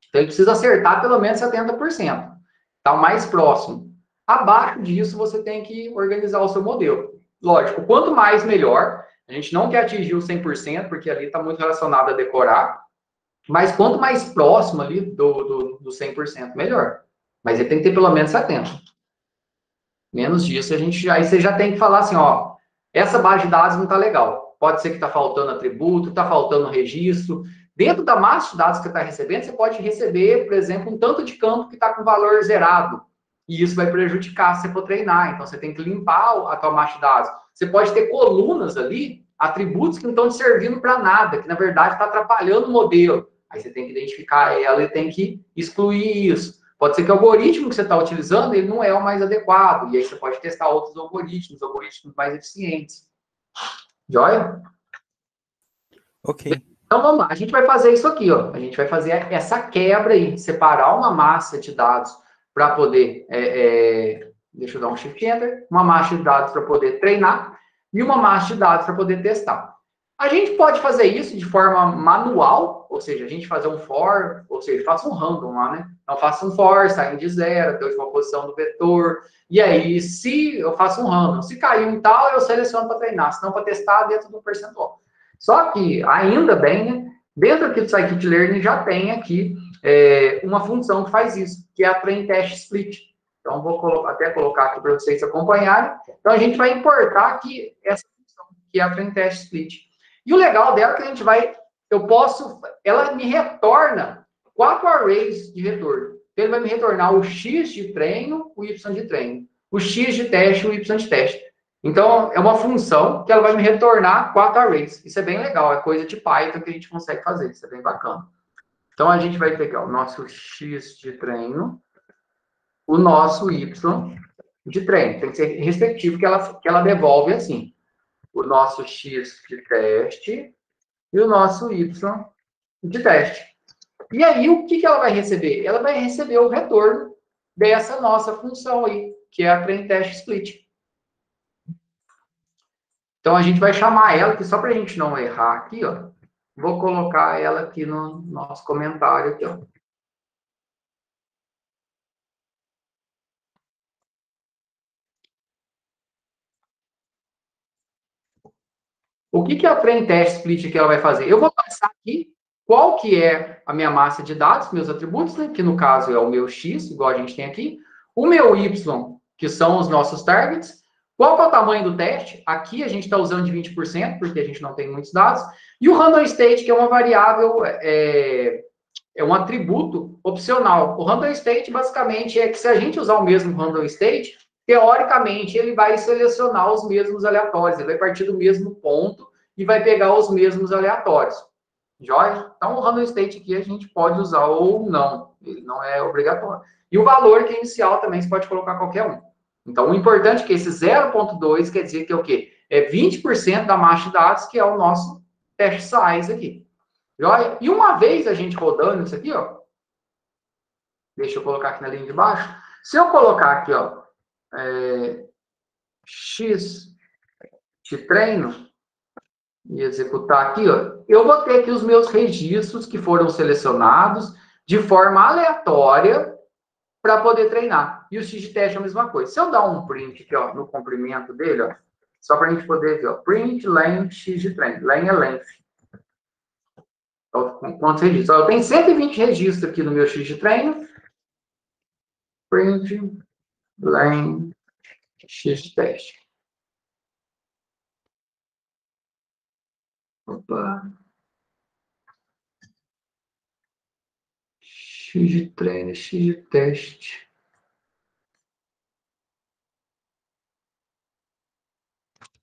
A: Então, ele precisa acertar pelo menos 70%. Está o mais próximo. Abaixo disso, você tem que organizar o seu modelo. Lógico, quanto mais, melhor. A gente não quer atingir o 100%, porque ali está muito relacionado a decorar. Mas quanto mais próximo ali do 100%, melhor. Mas ele tem que ter pelo menos 70%. Menos disso, aí você já tem que falar assim, ó, essa base de dados não está legal. Pode ser que está faltando atributo, está faltando registro. Dentro da massa de dados que você está recebendo, você pode receber, por exemplo, um tanto de campo que está com valor zerado. E isso vai prejudicar se você for treinar. Então, você tem que limpar a tua massa de dados. Você pode ter colunas ali, atributos que não estão te servindo para nada, que na verdade está atrapalhando o modelo. Aí você tem que identificar ela e tem que excluir isso. Pode ser que o algoritmo que você está utilizando, ele não é o mais adequado. E aí você pode testar outros algoritmos mais eficientes. Joia?
B: Ok.
A: Então, vamos lá. A gente vai fazer isso aqui, ó. A gente vai fazer essa quebra aí, separar uma massa de dados para poder... deixa eu dar um shift enter. Uma massa de dados para poder treinar e uma massa de dados para poder testar. A gente pode fazer isso de forma manual, ou seja, a gente fazer um for, ou seja, faça um random lá, né? Então, faça um for, saindo de zero, até a última posição do vetor. E aí, se eu faço um random, se cair um tal, eu seleciono para treinar, senão para testar dentro do percentual. Só que, ainda bem, né? Dentro aqui do scikit-learn já tem aqui uma função que faz isso, que é a train test split. Então, vou até colocar aqui para vocês acompanharem. Então, a gente vai importar aqui essa função. que é a Trend Test Split. E o legal dela é que a gente vai, ela me retorna 4 arrays de retorno. Então, ele vai me retornar o X de treino, o Y de treino, o X de teste, o Y de teste. Então, é uma função que ela vai me retornar 4 arrays. Isso é bem legal, é coisa de Python que a gente consegue fazer, isso é bem bacana. Então, a gente vai pegar o nosso X de treino, o nosso Y de treino. Tem que ser respectivo, que ela devolve assim. O nosso X de teste e o nosso Y de teste. E aí, o que ela vai receber? Ela vai receber o retorno dessa nossa função aí, que é a Trend Test Split. Então, a gente vai chamar ela, que só para a gente não errar aqui, ó, vou colocar ela aqui no nosso comentário aqui, ó. O que a Trend Test Split que ela vai fazer? Eu vou passar aqui qual que é a minha massa de dados, meus atributos, né? Que no caso é o meu X, igual a gente tem aqui. O meu Y, que são os nossos targets. Qual que é o tamanho do teste? Aqui a gente está usando de 20%, porque a gente não tem muitos dados. E o random state, que é uma variável, é um atributo opcional. O random state, basicamente, é que se a gente usar o mesmo random state, teoricamente, ele vai selecionar os mesmos aleatórios, ele vai partir do mesmo ponto e vai pegar os mesmos aleatórios. Joia? Então, o random state aqui a gente pode usar ou não, ele não é obrigatório. E o valor que é inicial também você pode colocar qualquer um. Então, o importante é que esse 0.2 quer dizer que é o quê? É 20% da massa de dados, que é o nosso teste size aqui. Joia? E uma vez a gente rodando isso aqui, ó, deixa eu colocar aqui na linha de baixo. Se eu colocar aqui, ó, X de treino e executar aqui, ó, eu vou ter aqui os meus registros que foram selecionados de forma aleatória para poder treinar. E o X de teste é a mesma coisa. Se eu dar um print aqui, ó, no comprimento dele, ó, só para a gente poder ver, ó, print length X de treino. Len é length. Então, quantos registros? Ó, eu tenho 120 registros aqui no meu X de treino. Print length X de teste. Opa. X de treino, X de teste.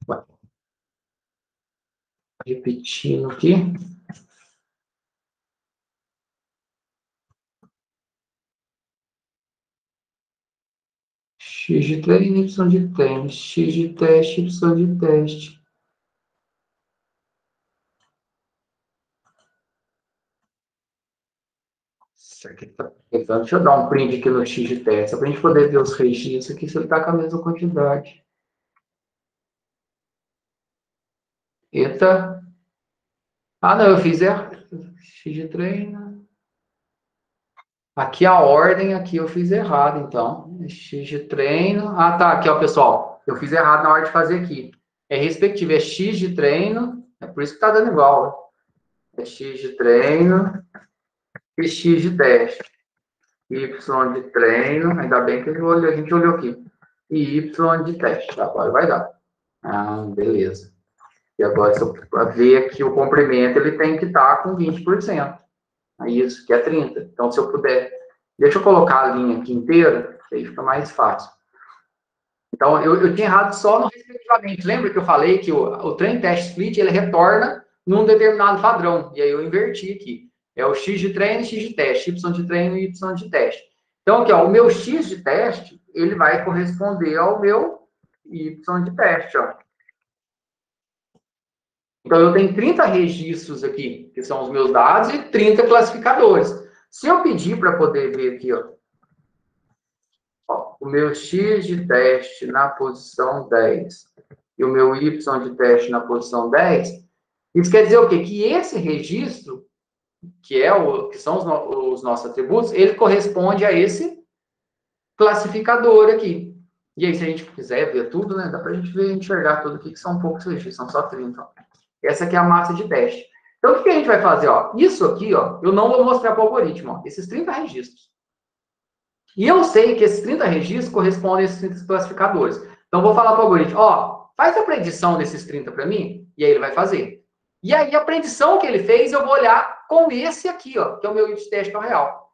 A: Vai. Repetindo aqui. X de treino, Y de treino. X de teste, Y de teste. Isso aqui tá pegando. Deixa eu dar um print aqui no X de teste, só para a gente poder ver os registros aqui, se ele está com a mesma quantidade. Eita. Ah, não, eu fiz errado. X de treino. Aqui a ordem, aqui eu fiz errado, então. X de treino. Ah, tá. Aqui, ó, pessoal. Eu fiz errado na hora de fazer aqui. É respectivo, é X de treino. É por isso que tá dando igual. Ó. É X de treino e X de teste. Y de treino. Ainda bem que a gente olhou aqui. E Y de teste. Agora vai dar. Ah, beleza. E agora, se eu ver aqui o comprimento, ele tem que estar com 20%. É isso, que é 30. Então, se eu puder... Deixa eu colocar a linha aqui inteira, que aí fica mais fácil. Então, eu tinha errado só no respectivamente. Lembra que eu falei que o Trend Test Split, ele retorna num determinado padrão. E aí eu inverti aqui. É o X de treino e X de teste. Y de treino e Y de teste. Então, aqui, ó, o meu X de teste, ele vai corresponder ao meu Y de teste, ó. Então, eu tenho 30 registros aqui, que são os meus dados, e 30 classificadores. Se eu pedir para poder ver aqui, ó, o meu X de teste na posição 10 e o meu Y de teste na posição 10, isso quer dizer o quê? Que esse registro, que são os nossos atributos, ele corresponde a esse classificador aqui. E aí, se a gente quiser ver tudo, né, dá para a gente ver, enxergar tudo aqui, que são poucos registros, são só 30. Ó. Essa aqui é a massa de teste. Então, o que a gente vai fazer? Ó? Isso aqui, ó, eu não vou mostrar para o algoritmo, ó, esses 30 registros. E eu sei que esses 30 registros correspondem a esses 30 classificadores. Então, eu vou falar para o algoritmo, ó, faz a predição desses 30 para mim, e aí ele vai fazer. E aí a predição que ele fez, eu vou olhar com esse aqui, ó, que é o meu y-teste ao real.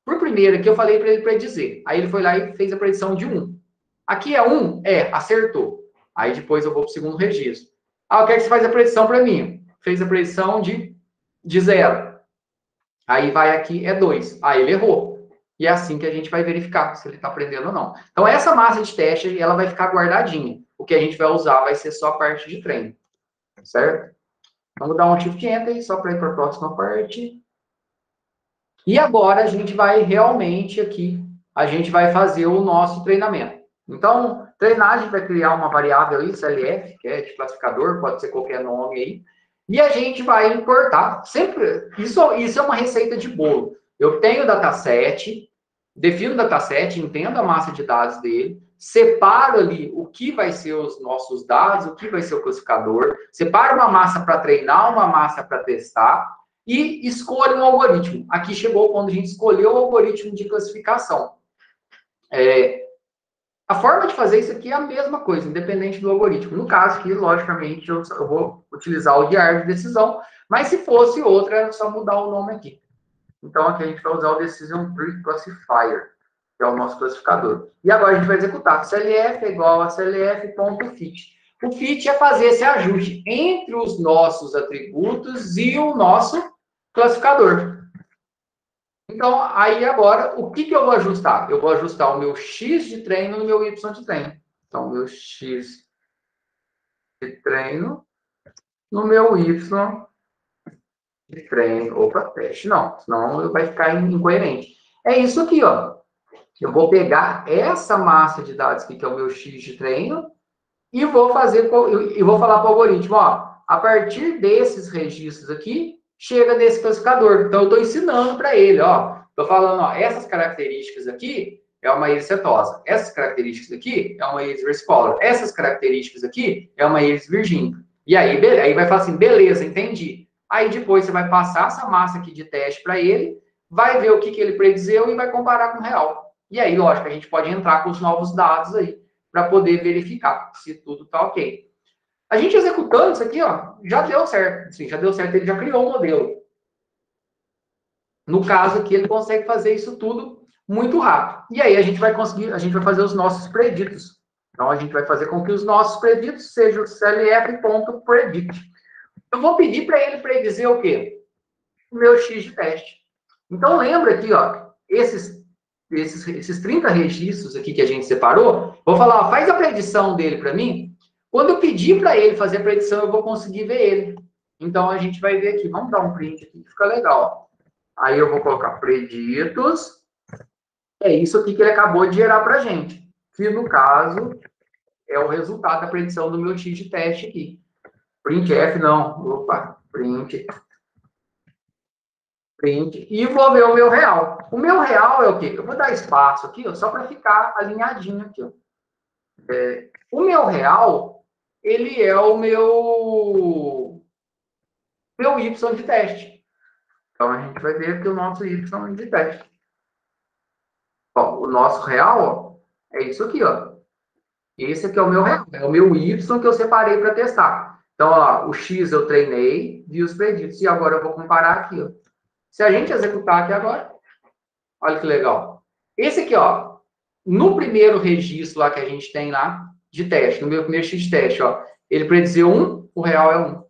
A: Por primeiro aqui eu falei para ele predizer. Aí ele foi lá e fez a predição de 1. Aqui é 1? Acertou. Aí depois eu vou para o segundo registro. Eu quero que você faça a predição para mim. Fez a predição de 0. Aí vai aqui, é 2. Aí ele errou. E é assim que a gente vai verificar se ele está aprendendo ou não. Então, essa massa de teste, ela vai ficar guardadinha. O que a gente vai usar vai ser só a parte de treino. Certo? Vamos dar um Shift Enter só para ir para a próxima parte. E agora a gente vai realmente aqui, a gente vai fazer o nosso treinamento. Então, treinar, a gente vai criar uma variável aí, CLF, que é de classificador, pode ser qualquer nome aí. E a gente vai importar, sempre, isso é uma receita de bolo. Eu tenho o dataset, defino o dataset, entendo a massa de dados dele, separo ali o que vai ser os nossos dados, o que vai ser o classificador, separo uma massa para treinar, uma massa para testar, e escolho um algoritmo. Aqui chegou quando a gente escolheu o algoritmo de classificação. A forma de fazer isso aqui é a mesma coisa, independente do algoritmo. No caso aqui, logicamente, eu vou utilizar o diário de decisão, mas se fosse outra, era só mudar o nome aqui. Então, aqui a gente vai usar o Decision Tree Classifier, que é o nosso classificador. E agora a gente vai executar. CLF é igual a CLF.fit. O fit é fazer esse ajuste entre os nossos atributos e o nosso classificador. Então, aí agora, o que eu vou ajustar? Eu vou ajustar o meu X de treino no meu Y de treino. Então, o meu X de treino no meu Y de treino. Opa, teste não, senão vai ficar incoerente. É isso aqui, ó. Eu vou pegar essa massa de dados aqui, que é o meu X de treino, e vou fazer, e vou falar para o algoritmo, ó, a partir desses registros aqui, chega nesse classificador. Então, eu estou ensinando para ele, ó, estou falando, ó, essas características aqui é uma íris setosa, essas características aqui é uma íris versicolor, essas características aqui é uma íris virgínica. E aí vai falar assim, beleza, entendi. Aí depois você vai passar essa massa aqui de teste para ele, vai ver o que ele predizeu e vai comparar com o real. E aí, lógico, a gente pode entrar com os novos dados aí, para poder verificar se tudo está ok. A gente executando isso aqui, ó, já deu certo. Sim, já deu certo, ele já criou o modelo. No caso aqui, ele consegue fazer isso tudo muito rápido. E aí a gente vai conseguir, a gente vai fazer os nossos preditos. Então, a gente vai fazer com que os nossos preditos sejam clf.predict. Eu vou pedir para ele predizer o quê? O meu X de teste. Então, lembra aqui, ó, esses 30 registros aqui que a gente separou, vou falar, ó, faz a predição dele para mim. Quando eu pedir para ele fazer a predição, eu vou conseguir ver ele. Então, a gente vai ver aqui. Vamos dar um print aqui, que fica legal. Aí eu vou colocar preditos. É isso aqui que ele acabou de gerar para a gente. Que, no caso, é o resultado da predição do meu X de teste aqui. Printf, não. Opa, print. E vou ver o meu real. O meu real é o quê? Eu vou dar espaço aqui, ó, só para ficar alinhadinho aqui. Ó. O meu real, ele é o meu Y de teste. Então, a gente vai ver aqui o nosso Y de teste. Ó, o nosso real, ó, é isso aqui, ó. Esse aqui é o meu real, é o meu Y que eu separei para testar. Então, ó, o X eu treinei, vi os preditos, e agora eu vou comparar aqui, ó. Se a gente executar aqui agora, olha que legal. Esse aqui, ó, no primeiro registro lá que a gente tem lá, de teste, no meu primeiro X de teste, ó, ele prediziu 1, o real é 1.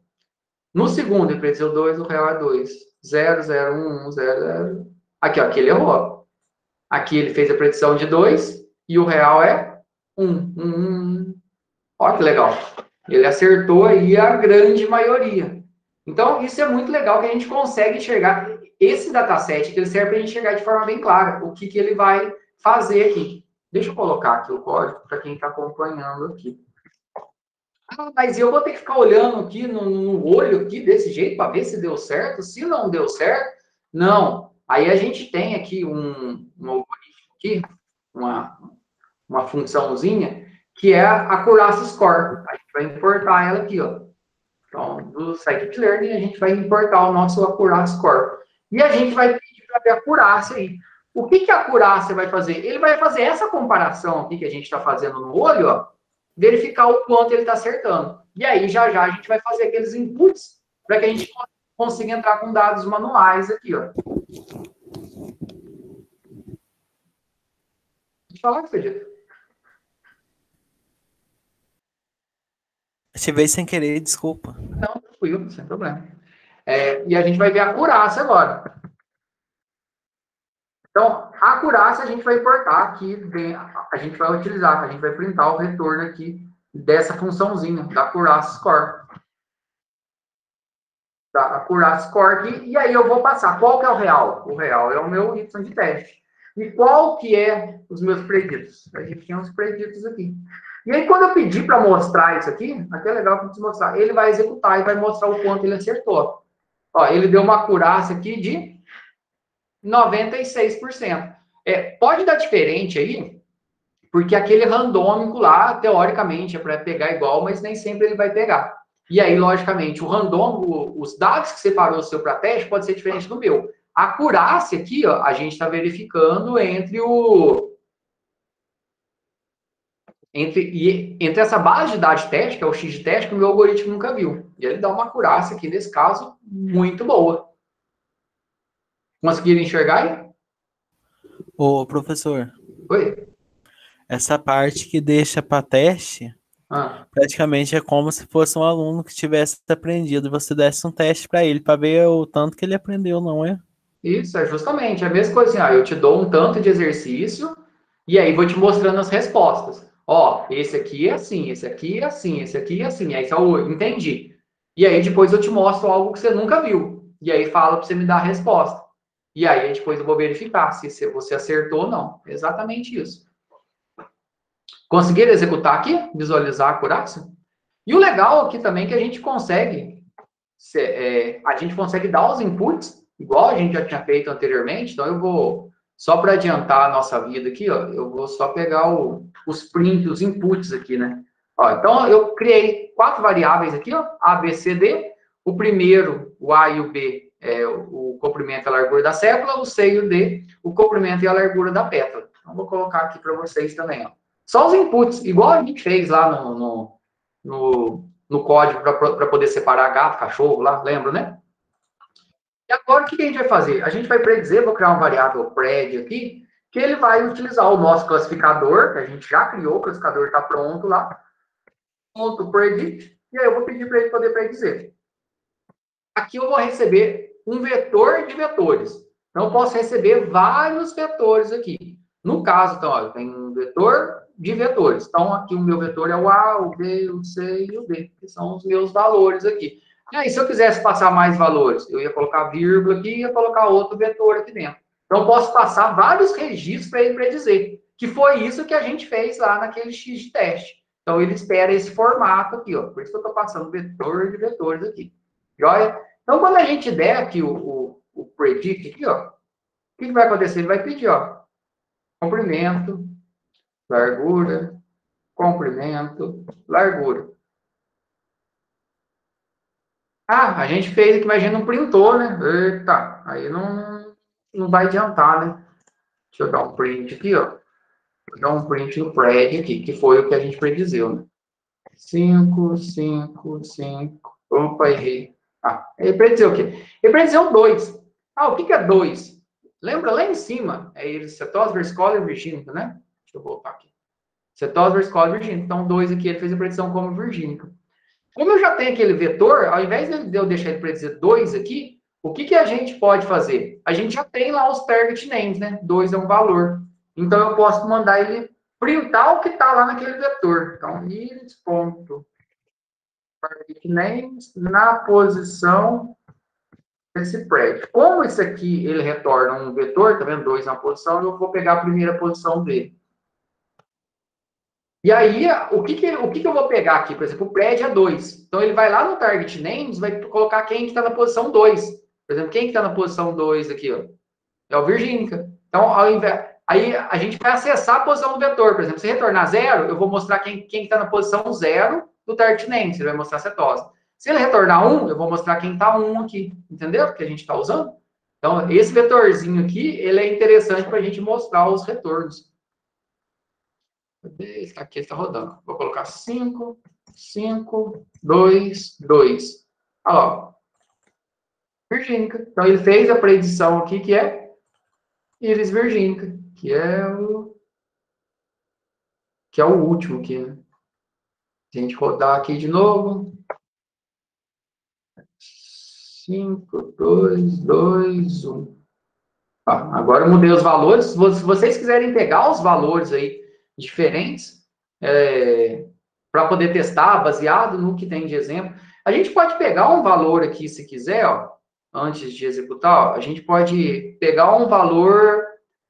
A: No segundo, ele prediziu 2, o real é 2. 0, 0, 1, 1, 0, 0. Aqui, ó, aqui ele errou. Aqui ele fez a predição de 2 e o real é 1. 1. Olha que legal. Ele acertou aí a grande maioria. Então, isso é muito legal que a gente consegue enxergar esse dataset, que ele serve para a gente enxergar de forma bem clara o que ele vai fazer aqui. Deixa eu colocar aqui o código para quem está acompanhando aqui. Ah, mas eu vou ter que ficar olhando aqui no olho aqui desse jeito para ver se deu certo. Se não deu certo, não. Aí a gente tem aqui um algoritmo aqui, uma funçãozinha, que é a Accuracy Score. A gente vai importar ela aqui, ó. Então, do Scikit-Learn, a gente vai importar o nosso Accuracy Score. E a gente vai pedir para ver a acurácia aí. O que a acurácia vai fazer? Ele vai fazer essa comparação aqui que a gente está fazendo no olho, ó. verificar o quanto ele está acertando. E aí, já já, a gente vai fazer aqueles inputs para que a gente consiga entrar com dados manuais aqui, ó. Deixa eu falar, Fedito.
B: Ativei sem querer, desculpa.
A: Não, tranquilo, sem problema. E a gente vai ver a acurácia agora. Então, a acurácia a gente vai importar aqui, a gente vai utilizar, a gente vai printar o retorno aqui dessa funçãozinha, da acurácia score. Da acurácia score aqui, e aí eu vou passar. Qual que é o real? O real é o meu y de teste. E qual que é os meus preditos? A gente tem uns preditos aqui. E aí, quando eu pedir para mostrar isso aqui é legal para te mostrar, ele vai executar e vai mostrar o quanto ele acertou. Ó, ele deu uma acurácia aqui de 96%. Pode dar diferente aí, porque aquele randômico lá, teoricamente, é para pegar igual, mas nem sempre ele vai pegar. E aí, logicamente, o randômico, os dados que separou o seu para teste, pode ser diferente do meu. A acurácia aqui, ó, a gente está verificando entre essa base de dados de teste, que é o X de teste, que o meu algoritmo nunca viu. E ele dá uma acurácia aqui, nesse caso, muito boa. Conseguiram enxergar aí?
B: Ô, professor.
A: Oi?
B: Essa parte que deixa para teste, praticamente é como se fosse um aluno que tivesse aprendido. Você desse um teste para ele, para ver o tanto que ele aprendeu, não é?
A: Isso, é justamente a mesma coisa assim, eu te dou um tanto de exercício e aí vou te mostrando as respostas. Ó, esse aqui é assim, esse aqui é assim, esse aqui é assim. Aí eu entendi. E aí depois eu te mostro algo que você nunca viu. E aí fala para você me dar a resposta. E aí depois eu vou verificar se você acertou ou não. Exatamente isso. Conseguiram executar aqui? Visualizar a acurácia? E o legal aqui também é que a gente consegue dar os inputs, igual a gente já tinha feito anteriormente. Então, eu vou, só para adiantar a nossa vida aqui, ó, eu vou só pegar os prints, os inputs aqui, né? Ó, então, eu criei 4 variáveis aqui, ó, A, B, C, D. O primeiro, o A e o B, é o comprimento e a largura da sépala. O C e o D, o comprimento e a largura da pétala. Então, vou colocar aqui para vocês também, ó. Só os inputs, igual a gente fez lá no código para poder separar gato, cachorro lá, lembra, né? E agora, o que a gente vai fazer? A gente vai predizer, vou criar uma variável pred aqui, que ele vai utilizar o nosso classificador, que a gente já criou, o classificador está pronto lá, ponto predict, e aí eu vou pedir para ele poder predizer. Aqui eu vou receber um vetor de vetores. Então, eu posso receber vários vetores aqui. No caso, então, olha, tem um vetor de vetores. Então, aqui o meu vetor é o A, o B, o C e o D, que são os meus valores aqui. E aí, se eu quisesse passar mais valores, eu ia colocar vírgula aqui e ia colocar outro vetor aqui dentro. Então, eu posso passar vários registros para ele predizer, que foi isso que a gente fez lá naquele X de teste. Então, ele espera esse formato aqui, ó. Por isso que eu estou passando vetor de vetores aqui. Joia? Então, quando a gente der aqui o predict aqui, ó, o que vai acontecer? Ele vai pedir, ó, comprimento, largura, comprimento, largura. Ah, a gente fez aqui, imagina, não printou, né? Eita, aí não vai adiantar, né? Deixa eu dar um print aqui, ó. Vou dar um print no pred aqui, que foi o que a gente predizeu, né? 5, 5, 5. Opa, errei. Ah, ele prediziu o quê? Ele prediziu 2. Ah, o que é 2? Lembra lá em cima? É ele, cetose, versicola e virgínica, né? Deixa eu voltar aqui. Cetose, versicola e virgínica. Então, 2 aqui, ele fez a predição como virgínica. Como eu já tenho aquele vetor, ao invés de eu deixar ele predizer 2 aqui, o que a gente pode fazer? A gente já tem lá os target names, né? 2 é um valor. Então, eu posso mandar ele printar o que está lá naquele vetor. Então, iris.target names na posição desse pred. Como esse aqui, ele retorna um vetor, tá vendo? 2 na posição, eu vou pegar a primeira posição dele. E aí, o que eu vou pegar aqui? Por exemplo, o pred é 2. Então, ele vai lá no target names, vai colocar quem está na posição 2. Por exemplo, quem está na posição 2 aqui, ó? É o virgínica. Então, ao invés... Aí, a gente vai acessar a posição do vetor. Por exemplo, se retornar 0, eu vou mostrar quem está na posição 0 do target names. Ele vai mostrar cetose. Se ele retornar 1, eu vou mostrar quem está 1 aqui. Entendeu? Que a gente está usando. Então, esse vetorzinho aqui, ele é interessante para a gente mostrar os retornos. Está aqui, está rodando. Vou colocar 5, 5, 2, 2. Olha lá. Virgínica. Então, ele fez a predição aqui, que é íris virgínica, que é o último aqui, né? Se a gente rodar aqui de novo. 5, 2, 2, 1. Agora eu mudei os valores. Se vocês quiserem pegar os valores aí diferentes, para poder testar, baseado no que tem de exemplo, a gente pode pegar um valor aqui, se quiser, ó, antes de executar, ó, a gente pode pegar um valor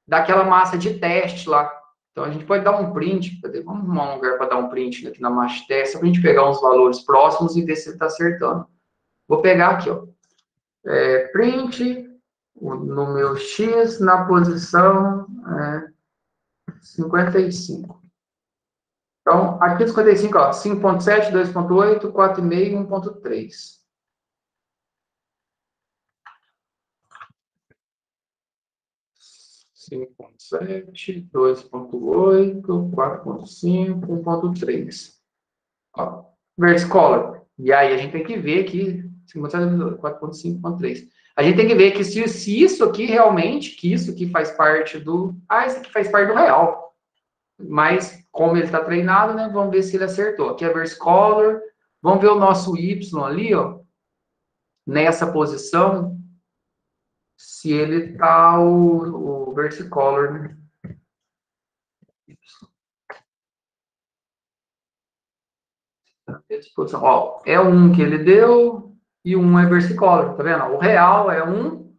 A: daquela massa de teste lá. Então, a gente pode dar um print. Vamos arrumar um lugar para dar um print aqui na massa de teste, para a gente pegar uns valores próximos e ver se ele está acertando. Vou pegar aqui, ó. Print no meu X na posição 55. Então, aqui 55, ó, 5.7, 2.8, 4,5, 1.3. Cinco ponto sete, 2.8, 4.5, 1.3. Versicolor. E aí a gente tem que ver aqui 4.5, 4.3. A gente tem que ver que se isso aqui realmente, que isso aqui faz parte do... isso aqui faz parte do real. Mas, como ele está treinado, né? Vamos ver se ele acertou. Aqui é Versicolor. Vamos ver o nosso Y ali, ó. Nessa posição. Se ele está o Versicolor, né? Ó, é 1 que ele deu e 1 é Versicolor, tá vendo? O real é 1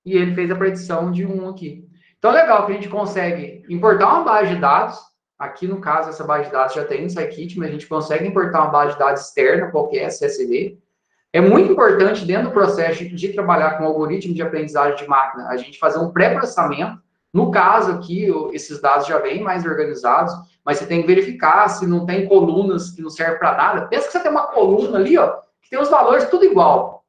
A: e ele fez a predição de 1 aqui. Então, é legal que a gente consegue importar uma base de dados. Aqui, no caso, essa base de dados já tem no Scikit, mas a gente consegue importar uma base de dados externa, qualquer CSV. É muito importante, dentro do processo de trabalhar com algoritmo de aprendizagem de máquina, a gente fazer um pré-processamento. No caso aqui, esses dados já vêm mais organizados, mas você tem que verificar se não tem colunas que não servem para nada. Pensa que você tem uma coluna ali, ó, que tem os valores tudo igual.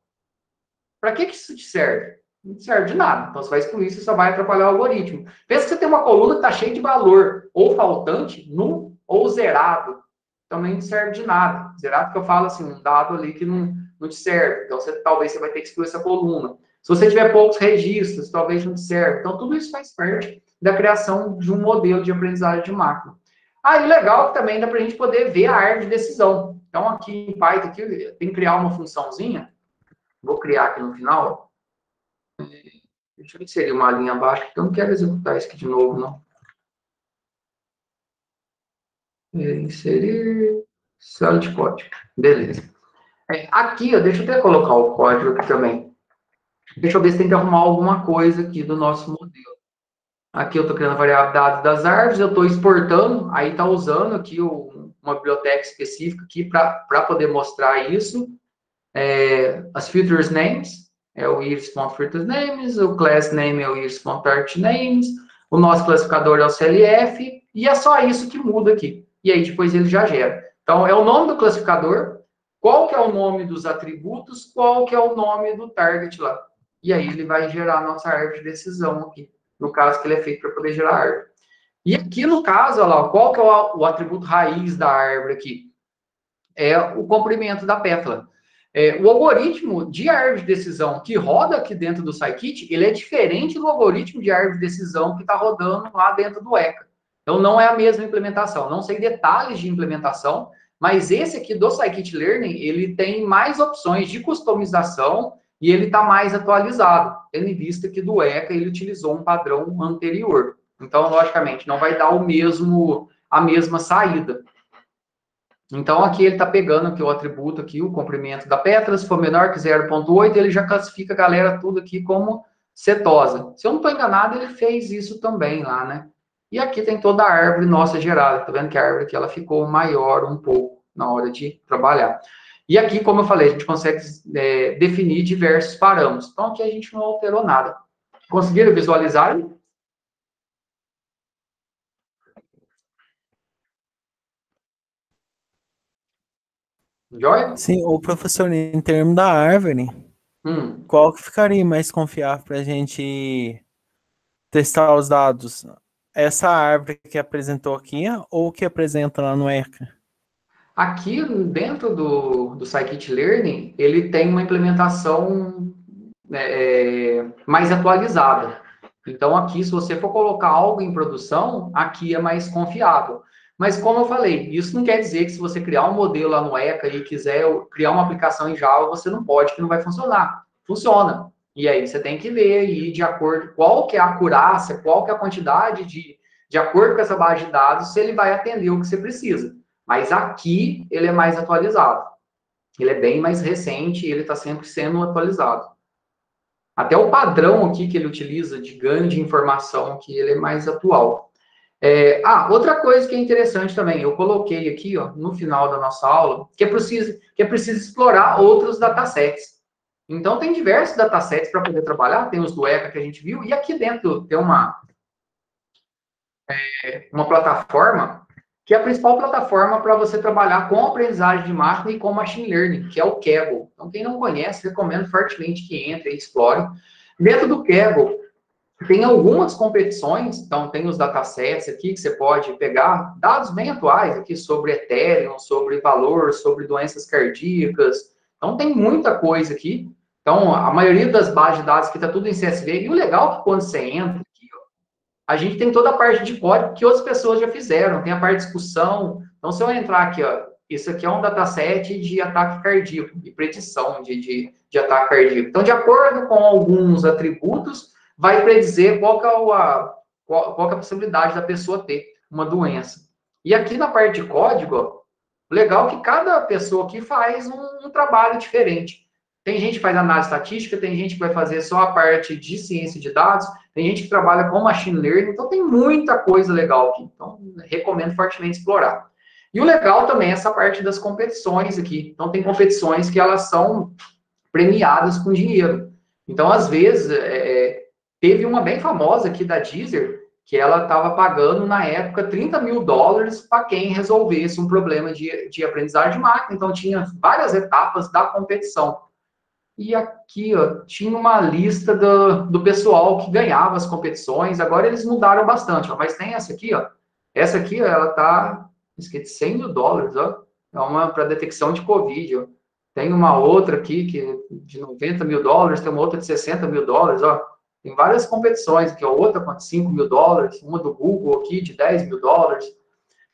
A: Para que isso te serve? Não serve de nada. Então, você vai excluir isso, só vai atrapalhar o algoritmo. Pensa que você tem uma coluna que está cheia de valor, ou faltante, nulo, ou zerado. Também não serve de nada. Zerado que eu falo assim, um dado ali que não te serve. Então, talvez você vai ter que excluir essa coluna. Se você tiver poucos registros, talvez não te serve. Então, tudo isso faz parte da criação de um modelo de aprendizagem de máquina. E legal também dá para a gente poder ver a árvore de decisão. Então, aqui em Python, aqui, tem que criar uma funçãozinha. Vou criar aqui no final. Deixa eu inserir uma linha abaixo, porque eu não quero executar isso aqui de novo, não. Inserir célula de código. Beleza. Aqui, ó, deixa eu até colocar o código aqui também. Deixa eu ver se tem que arrumar alguma coisa aqui do nosso modelo. Aqui eu estou criando a variável dados das árvores, eu estou exportando, aí está usando aqui uma biblioteca específica aqui para poder mostrar isso. As filters names, o iris.filtersNames, o class name é o iris.artNames, o nosso classificador é o CLF, e é só isso que muda aqui. E aí depois ele já gera. Então, é o nome do classificador, qual que é o nome dos atributos, qual que é o nome do target lá. E aí ele vai gerar a nossa árvore de decisão aqui, no caso que ele é feito para poder gerar árvore. E aqui no caso, olha lá, qual que é o atributo raiz da árvore aqui? É o comprimento da pétala. O algoritmo de árvore de decisão que roda aqui dentro do Scikit, ele é diferente do algoritmo de árvore de decisão que está rodando lá dentro do ECA. Então, não é a mesma implementação. Não sei detalhes de implementação, mas esse aqui do Scikit-Learning, ele tem mais opções de customização e ele está mais atualizado, tendo em vista que do ECA ele utilizou um padrão anterior. Então, logicamente, não vai dar a mesma saída. Então, aqui ele está pegando aqui o atributo, aqui, o comprimento da pétala, se for menor que 0,8, ele já classifica a galera tudo aqui como setosa. Se eu não estou enganado, ele fez isso também lá, né? E aqui tem toda a árvore nossa gerada. Tá vendo que a árvore aqui ela ficou maior um pouco na hora de trabalhar. E aqui, como eu falei, a gente consegue definir diversos parâmetros. Então, aqui a gente não alterou nada. Conseguiram visualizar? Joia?
B: Sim, o professor, em termos da árvore, qual que ficaria mais confiável para a gente testar os dados? essa árvore que apresentou aqui ou que apresenta lá no ECA?
A: Aqui dentro do Scikit-Learn, ele tem uma implementação mais atualizada. Então, aqui, se você for colocar algo em produção, aqui é mais confiável. Mas, como eu falei, isso não quer dizer que se você criar um modelo lá no ECA e quiser criar uma aplicação em Java, você não pode, que não vai funcionar. Funciona. E aí, você tem que ver aí, de acordo qual que é a acurácia, qual que é a quantidade de acordo com essa base de dados, se ele vai atender o que você precisa. Mas aqui, ele é mais atualizado. Ele é bem mais recente e ele está sempre sendo atualizado. Até o padrão aqui que ele utiliza de ganho de informação, que ele é mais atual. Outra coisa que é interessante também, eu coloquei aqui, ó, no final da nossa aula, que é preciso explorar outros datasets. Então, tem diversos datasets para poder trabalhar, tem os do ECA que a gente viu, e aqui dentro tem uma plataforma, que é a principal plataforma para você trabalhar com aprendizagem de máquina e com machine learning, que é o Kaggle. Então, quem não conhece, recomendo fortemente que entre e explore. Dentro do Kaggle, tem algumas competições, então tem os datasets aqui que você pode pegar, dados bem atuais aqui sobre Ethereum, sobre valor, sobre doenças cardíacas. Então, tem muita coisa aqui. Então, a maioria das bases de dados aqui está tudo em CSV. E o legal é que quando você entra, a gente tem toda a parte de código que outras pessoas já fizeram, tem a parte de discussão. Então, se eu entrar aqui, ó, isso aqui é um dataset de ataque cardíaco, de predição de ataque cardíaco. Então, de acordo com alguns atributos, vai predizer qual que é a possibilidade da pessoa ter uma doença. E aqui na parte de código, ó, legal que cada pessoa aqui faz um trabalho diferente. Tem gente que faz análise estatística, tem gente que vai fazer só a parte de ciência de dados, tem gente que trabalha com machine learning, então tem muita coisa legal aqui. Então, recomendo fortemente explorar. E o legal também é essa parte das competições aqui. Então, tem competições que elas são premiadas com dinheiro. Então, às vezes, teve uma bem famosa aqui da Deezer, que ela estava pagando, na época, $30 mil para quem resolvesse um problema de aprendizagem de máquina. Então, tinha várias etapas da competição. E aqui, ó, tinha uma lista do pessoal que ganhava as competições. Agora eles mudaram bastante, ó, mas tem essa aqui, ó. Essa aqui, ó, ela tá, esqueci, $100 mil, ó. É uma para detecção de Covid, ó. Tem uma outra aqui que de $90 mil, tem uma outra de $60 mil, ó. Tem várias competições aqui, ó, outra com $5 mil, uma do Google aqui de $10 mil.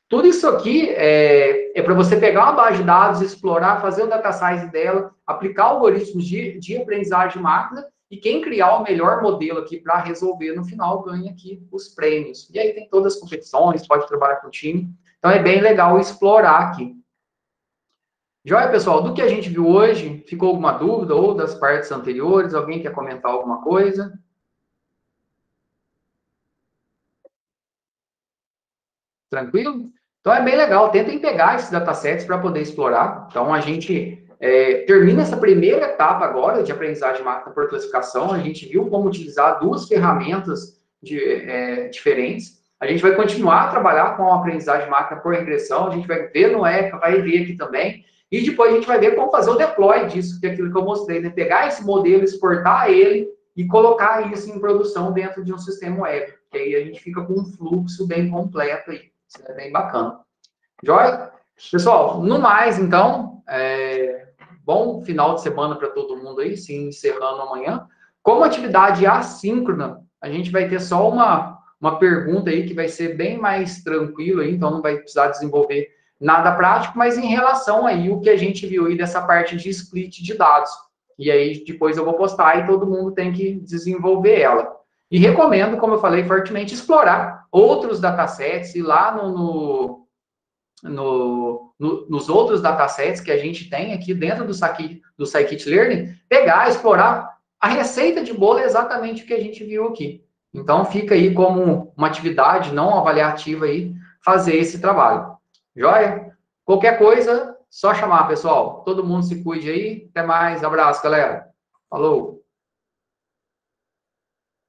A: Tudo isso aqui é para você pegar uma base de dados, explorar, fazer o data science dela, aplicar algoritmos de aprendizagem de máquina, e quem criar o melhor modelo aqui para resolver no final ganha aqui os prêmios. E aí tem todas as competições, pode trabalhar com o time. Então é bem legal explorar aqui. Joia, pessoal, do que a gente viu hoje, ficou alguma dúvida ou das partes anteriores? Alguém quer comentar alguma coisa? Tranquilo? Então, é bem legal. Tentem pegar esses datasets para poder explorar. Então, a gente termina essa primeira etapa agora de aprendizagem de máquina por classificação. A gente viu como utilizar duas ferramentas diferentes. A gente vai continuar a trabalhar com a aprendizagem de máquina por regressão. A gente vai ver no ECA, vai ver aqui também. E depois a gente vai ver como fazer o deploy disso, que é aquilo que eu mostrei, né? Pegar esse modelo, exportar ele e colocar isso em produção dentro de um sistema web. Que aí a gente fica com um fluxo bem completo aí. Isso é bem bacana. Joia? Pessoal, no mais, então, bom final de semana para todo mundo aí, se encerrando amanhã. Como atividade assíncrona, a gente vai ter só uma pergunta aí que vai ser bem mais tranquilo aí, então não vai precisar desenvolver nada prático, mas em relação aí o que a gente viu aí dessa parte de split de dados. E aí depois eu vou postar e todo mundo tem que desenvolver ela. E recomendo, como eu falei, fortemente explorar outros datasets e lá nos outros datasets que a gente tem aqui dentro do Scikit-Learn, pegar, explorar. A receita de bolo é exatamente o que a gente viu aqui. Então, fica aí como uma atividade não avaliativa aí, fazer esse trabalho. Joia? Qualquer coisa, só chamar, pessoal. Todo mundo se cuide aí. Até mais. Abraço, galera. Falou.